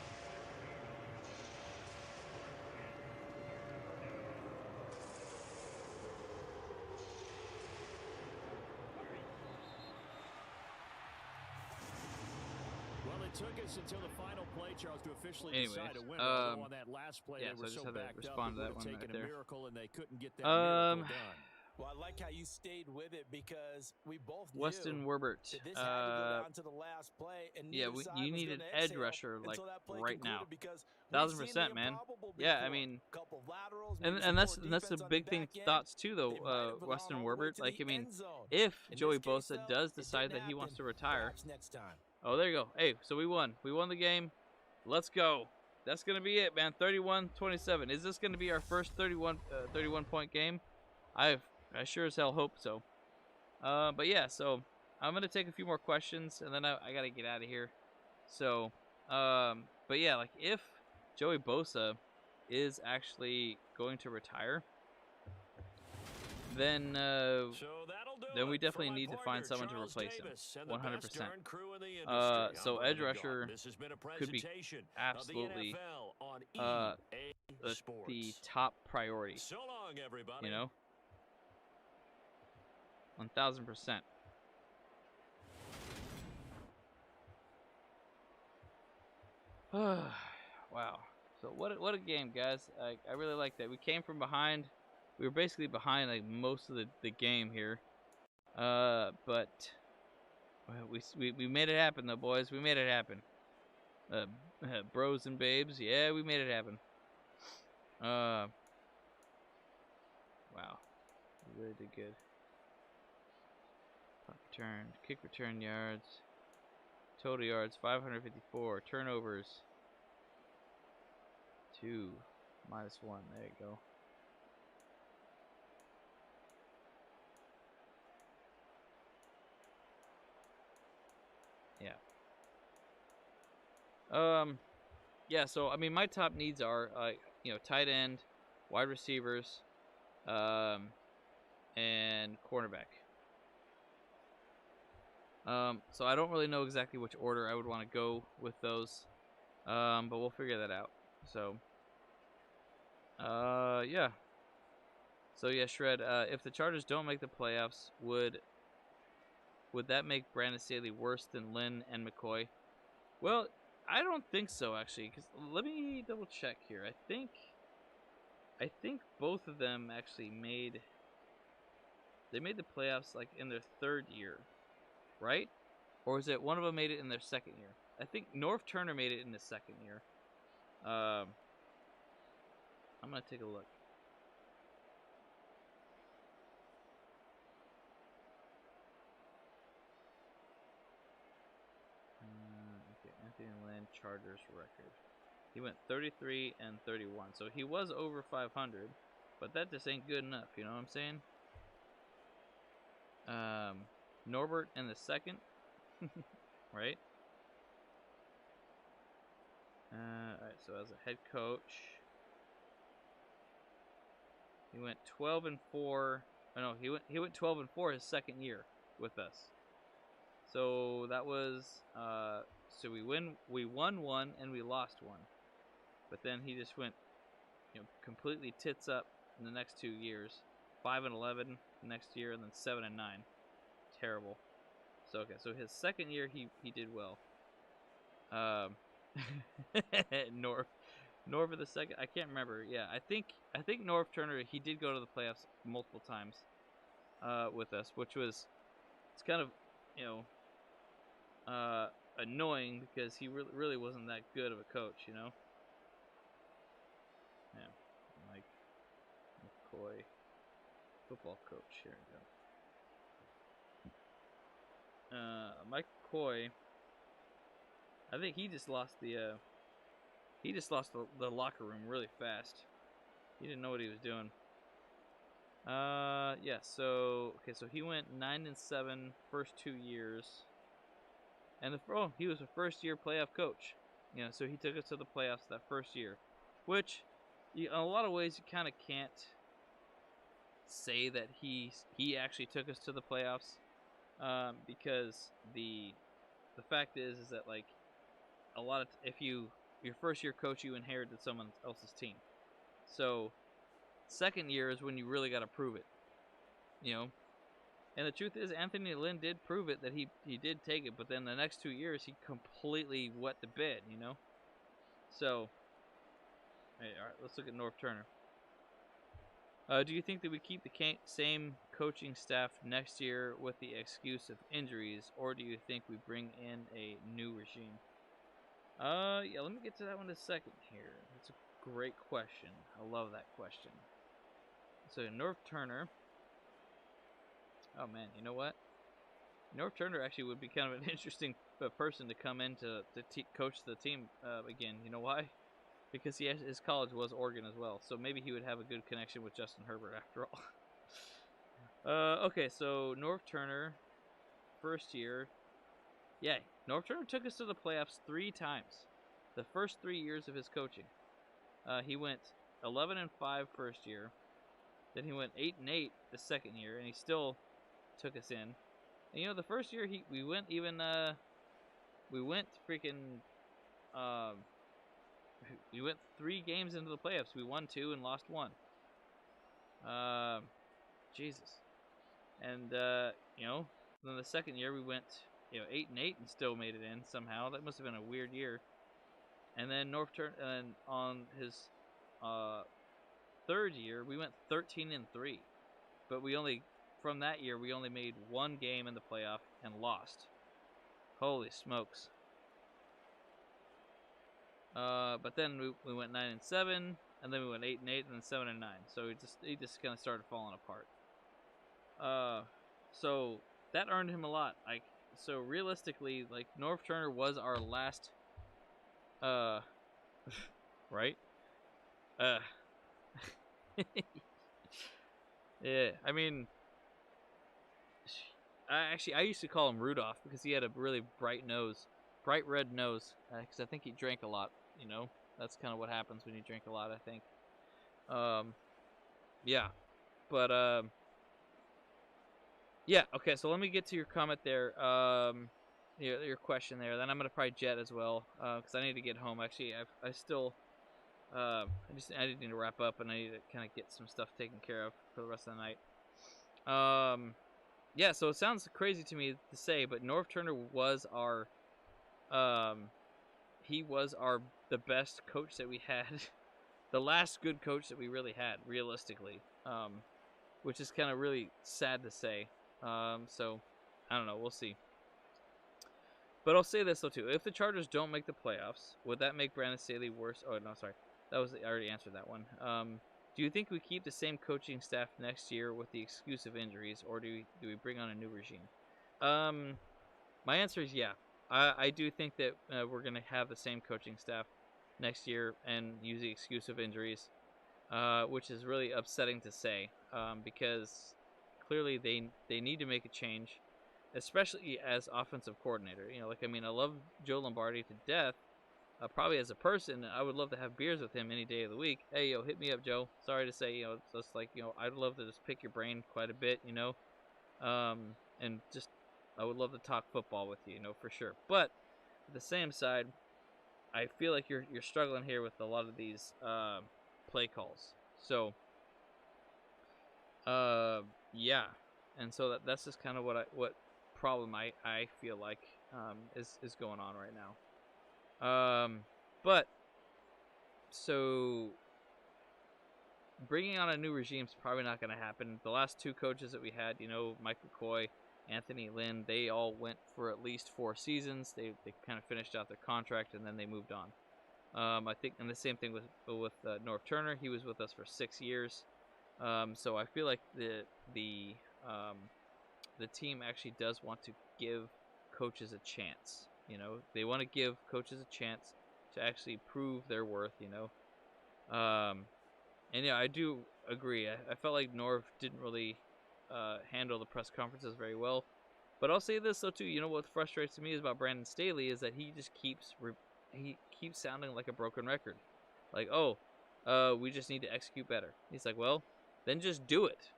[SPEAKER 3] Took us until the final play, Charles, to officially decide a winner. On that last play,
[SPEAKER 1] yeah, so I just had to respond to that one right there.
[SPEAKER 3] And they couldn't get that miracle done.
[SPEAKER 4] Well, I like how you stayed with it because we both
[SPEAKER 1] Weston
[SPEAKER 4] knew
[SPEAKER 1] Herbert.
[SPEAKER 4] that this had to go down to the last play, and
[SPEAKER 1] Yeah,
[SPEAKER 4] neither side
[SPEAKER 1] you
[SPEAKER 4] was
[SPEAKER 1] need
[SPEAKER 4] going
[SPEAKER 1] an
[SPEAKER 4] to
[SPEAKER 1] edge
[SPEAKER 4] exhale
[SPEAKER 1] rusher like
[SPEAKER 4] until that play
[SPEAKER 1] right now.
[SPEAKER 4] concluded because we've seen the
[SPEAKER 1] 1000%, man.
[SPEAKER 4] improbable
[SPEAKER 1] Yeah, I
[SPEAKER 4] before.
[SPEAKER 1] mean,
[SPEAKER 4] Couple of laterals, maybe
[SPEAKER 1] and that's
[SPEAKER 4] some
[SPEAKER 1] that's the
[SPEAKER 4] defense on
[SPEAKER 1] big
[SPEAKER 4] the
[SPEAKER 1] thing
[SPEAKER 4] back end.
[SPEAKER 1] thoughts too,
[SPEAKER 4] They might
[SPEAKER 1] though.
[SPEAKER 4] have gone
[SPEAKER 1] Weston
[SPEAKER 4] all the way
[SPEAKER 1] Herbert.
[SPEAKER 4] to
[SPEAKER 1] Like,
[SPEAKER 4] the
[SPEAKER 1] I mean,
[SPEAKER 4] end zone.
[SPEAKER 1] if
[SPEAKER 4] In
[SPEAKER 1] Joey
[SPEAKER 4] this case,
[SPEAKER 1] Bosa
[SPEAKER 4] though,
[SPEAKER 1] does
[SPEAKER 4] it
[SPEAKER 1] decide
[SPEAKER 4] didn't
[SPEAKER 1] that he wants
[SPEAKER 4] happen.
[SPEAKER 1] to retire,
[SPEAKER 4] Perhaps next time.
[SPEAKER 1] oh, there you go. Hey, so we won. We won the game. Let's go. That's gonna be it, man. 31-27. Is this gonna be our first 31 point game? I sure as hell hope so. But yeah, so I'm gonna take a few more questions and then I gotta get out of here. So, but yeah, like if Joey Bosa is actually going to retire, then we definitely need to find someone to replace him. 100%. So edge rusher could be absolutely the top priority.
[SPEAKER 3] So long, everybody.
[SPEAKER 1] You know, 1000%. Wow. So what a game, guys. I really like that. We came from behind. We were basically behind like most of the game here. But we made it happen though, boys. We made it happen. Bros and babes, yeah, we made it happen. Wow. We really did good. Punt return, kick return yards, total yards 554, turnovers 2, -1. There you go. Yeah. Yeah, so I mean my top needs are tight end, wide receivers, and cornerback. So I don't really know exactly which order I would want to go with those. But we'll figure that out. So yeah. So yeah, Shred, if the Chargers don't make the playoffs, would that make Brandon Staley worse than Lynn and McCoy? Well, I don't think so, actually. Cause let me double check here. I think both of them actually made the playoffs like in their third year, right? Or is it one of them made it in their second year? I think North Turner made it in the second year. I'm gonna take a look. Okay, Anthony Lynn Chargers record. He went 33-31, so he was over 500, but that just ain't good enough. You know what I'm saying? Norbert in the second, right? Alright, so as a head coach, he went 12-4. Oh no, he went 12-4 his second year with us. So that was so we won one and we lost one, but then he just went completely tits up in the next 2 years, 5-11 next year, and then 7-9. Terrible. So okay, so his second year he did well. Norv for the second, I can't remember. Yeah, I think Norv Turner, he did go to the playoffs multiple times with us, which was, it's kind of annoying because he really wasn't that good of a coach, Yeah, Mike McCoy, football coach. Here we go. Mike McCoy, I think he just lost the locker room really fast. He didn't know what he was doing. Yeah. So okay, so he went 9-7 first 2 years, and he was a first year playoff coach. So he took us to the playoffs that first year, which, in a lot of ways, you kind of can't say that he actually took us to the playoffs, because the fact is that like a lot of if your first year coach, you inherited someone else's team, so second year is when you really got to prove it, And the truth is, Anthony Lynn did prove it that he did take it, but then the next 2 years he completely wet the bed, So, hey, all right, let's look at North Turner. Do you think that we keep the same coaching staff next year with the excuse of injuries, or do you think we bring in a new regime? Yeah, let me get to that one in a second here. That's a great question. I love that question. So, Norv Turner. Oh, man, you know what? Norv Turner actually would be kind of an interesting person to come in to coach the team again. You know why? Because his college was Oregon as well, so maybe he would have a good connection with Justin Herbert after all. Okay, so Norv Turner, first year. Yeah, Norv Turner took us to the playoffs 3 times. The first 3 years of his coaching. He went 11-5 first year. Then he went 8-8 the second year, and he still took us in. And you know, the first year we went freaking we went 3 games into the playoffs. We won 2 and lost 1. Jesus. And you know, then the second year we went 8-8 and still made it in somehow. That must have been a weird year. And then Norv Turner, and on his third year we went 13-3, but from that year we only made 1 game in the playoff and lost. Holy smokes! But then we went 9-7, and then we went 8-8, and then 7-9. So he just kind of started falling apart. So that earned him a lot. So realistically, Norv Turner was our last. Right? Yeah, I mean, I used to call him Rudolph because he had a really bright red nose. Because I think he drank a lot. You know, that's kind of what happens when you drink a lot, I think. Yeah, but yeah. Okay, so let me get to your comment there. Your question there. Then I'm gonna probably jet as well. Because I need to get home. Actually, I still. I need to wrap up, and I need to kind of get some stuff taken care of for the rest of the night. Yeah, so it sounds crazy to me to say, but Norv Turner was our, the best coach that we had, the last good coach that we really had, realistically, which is kind of really sad to say. So I don't know, we'll see. But I'll say this though too: if the Chargers don't make the playoffs, would that make Brandon Staley worse? Oh no, sorry. I already answered that one. Do you think we keep the same coaching staff next year with the excuse of injuries, or do we bring on a new regime? My answer is yeah. I do think that we're going to have the same coaching staff next year and use the excuse of injuries, which is really upsetting to say because clearly they need to make a change, especially as offensive coordinator. I love Joe Lombardi to death. Probably as a person, I would love to have beers with him any day of the week. Hey, hit me up, Joe. Sorry to say, it's just I'd love to just pick your brain quite a bit, and just I would love to talk football with you, for sure. But at the same side, I feel like you're struggling here with a lot of these play calls. So, yeah, and so that's just kind of what problem I feel like is going on right now. But so bringing on a new regime is probably not going to happen. The last 2 coaches that we had, Mike McCoy, Anthony Lynn, they all went for at least 4 seasons. They kind of finished out their contract and then they moved on. I think, and the same thing with Norv Turner. He was with us for 6 years. So I feel like the team actually does want to give coaches a chance. They want to give coaches a chance to actually prove their worth, and yeah, I do agree. I felt like Norv didn't really handle the press conferences very well. But I'll say this though too. What frustrates me is about Brandon Staley is that he just keeps sounding like a broken record. We just need to execute better. He's like, well, then just do it.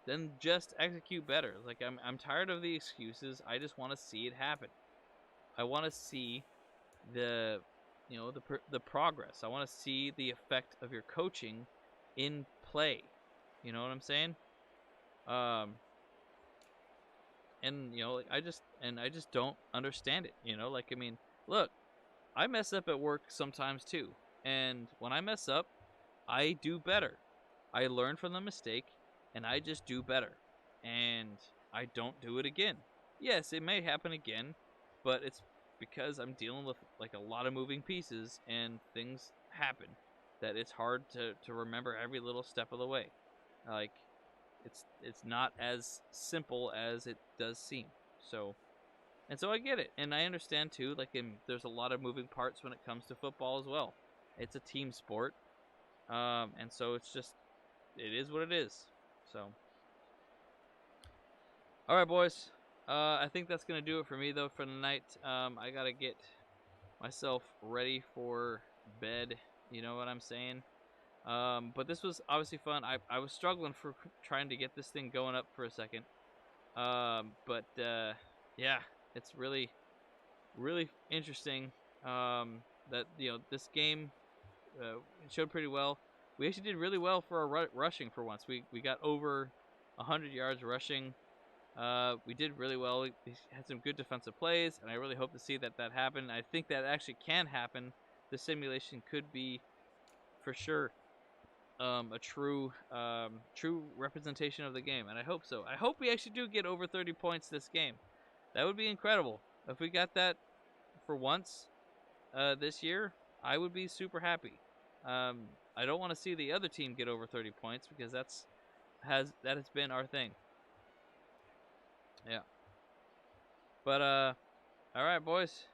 [SPEAKER 1] Then just execute better. I'm tired of the excuses. I just want to see it happen. I want to see the progress. I want to see the effect of your coaching in play. You know what I'm saying? And I just don't understand it. Look, I mess up at work sometimes too, and when I mess up, I do better. I learn from the mistake, and I just do better. And I don't do it again. Yes, it may happen again, but it's because I'm dealing with like a lot of moving pieces and things happen that it's hard to remember every little step of the way. Like it's not as simple as it does seem. So I get it, and I understand too. Like there's a lot of moving parts when it comes to football as well. It's a team sport, and so it is what it is. So, all right, boys. I think that's gonna do it for me though for the night. I gotta get myself ready for bed. You know what I'm saying? But this was obviously fun. I was struggling for trying to get this thing going up for a second. But yeah, it's really interesting. That this game showed pretty well. We actually did really well for our rushing for once. We got over 100 yards rushing. We did really well. We had some good defensive plays, and I really hope to see that happen. I think that actually can happen. The simulation could be, for sure, a true representation of the game, and I hope so. I hope we actually do get over 30 points this game. That would be incredible. If we got that for once this year, I would be super happy. I don't want to see the other team get over 30 points because that has been our thing. Yeah. But all right, boys.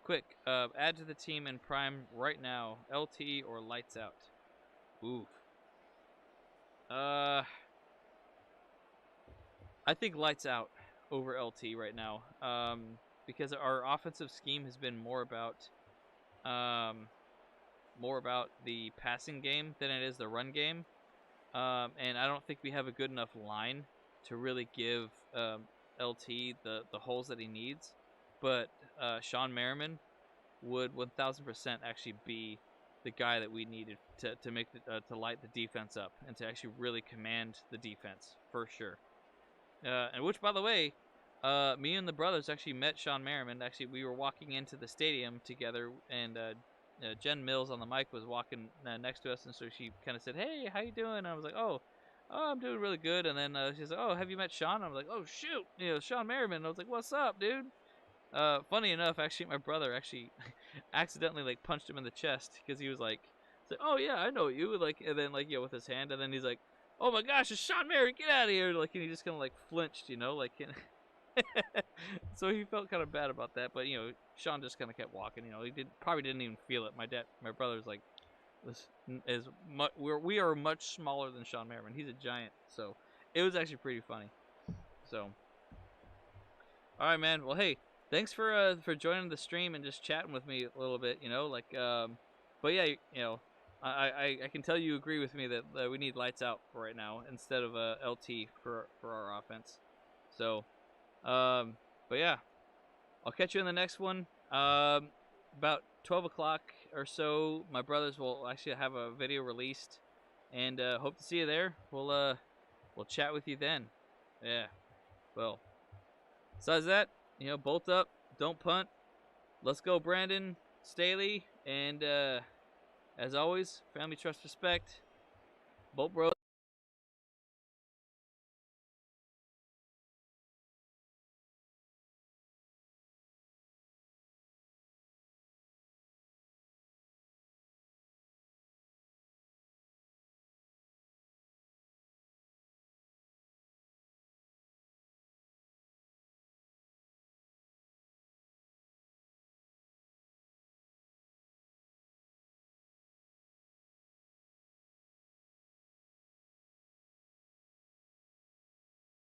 [SPEAKER 1] Quick, add to the team in Prime right now. LT or lights out. Ooh. I think lights out over LT right now. Because our offensive scheme has been more about the passing game than it is the run game. And I don't think we have a good enough line to really give LT the holes that he needs. But Sean Merriman would 1000% actually be the guy that we needed to make to light the defense up and to actually really command the defense for sure. And which, by the way, me and the brothers actually met Sean Merriman. Actually, we were walking into the stadium together, and Jen Mills on the mic was walking next to us, and so she kind of said, "Hey, how you doing?" And I was like, "Oh, I'm doing really good." And then she's like, "Oh, have you met Sean?" And I was like, "Oh, shoot, Sean Merriman." And I was like, "What's up, dude?" Funny enough, actually, my brother actually accidentally like punched him in the chest because he was like, "Oh yeah, I know you," like, and then like with his hand, and then he's like, "Oh my gosh, it's Sean Merriman, get out of here!" Like, and he just kind of like flinched, like. So he felt kind of bad about that, but Sean just kind of kept walking. He probably didn't even feel it. My brother's like, we are much smaller than Sean Merriman. He's a giant, so it was actually pretty funny. So, all right, man. Well, hey, thanks for joining the stream and just chatting with me a little bit. But yeah, I can tell you agree with me that we need lights out for right now instead of LT for our offense. So. But yeah, I'll catch you in the next one. About 12 o'clock or so, my brothers will actually have a video released, and hope to see you there. We'll chat with you then. Yeah. Well, besides that, bolt up, don't punt. Let's go, Brandon Staley, and as always, family, trust, respect. Bolt bros.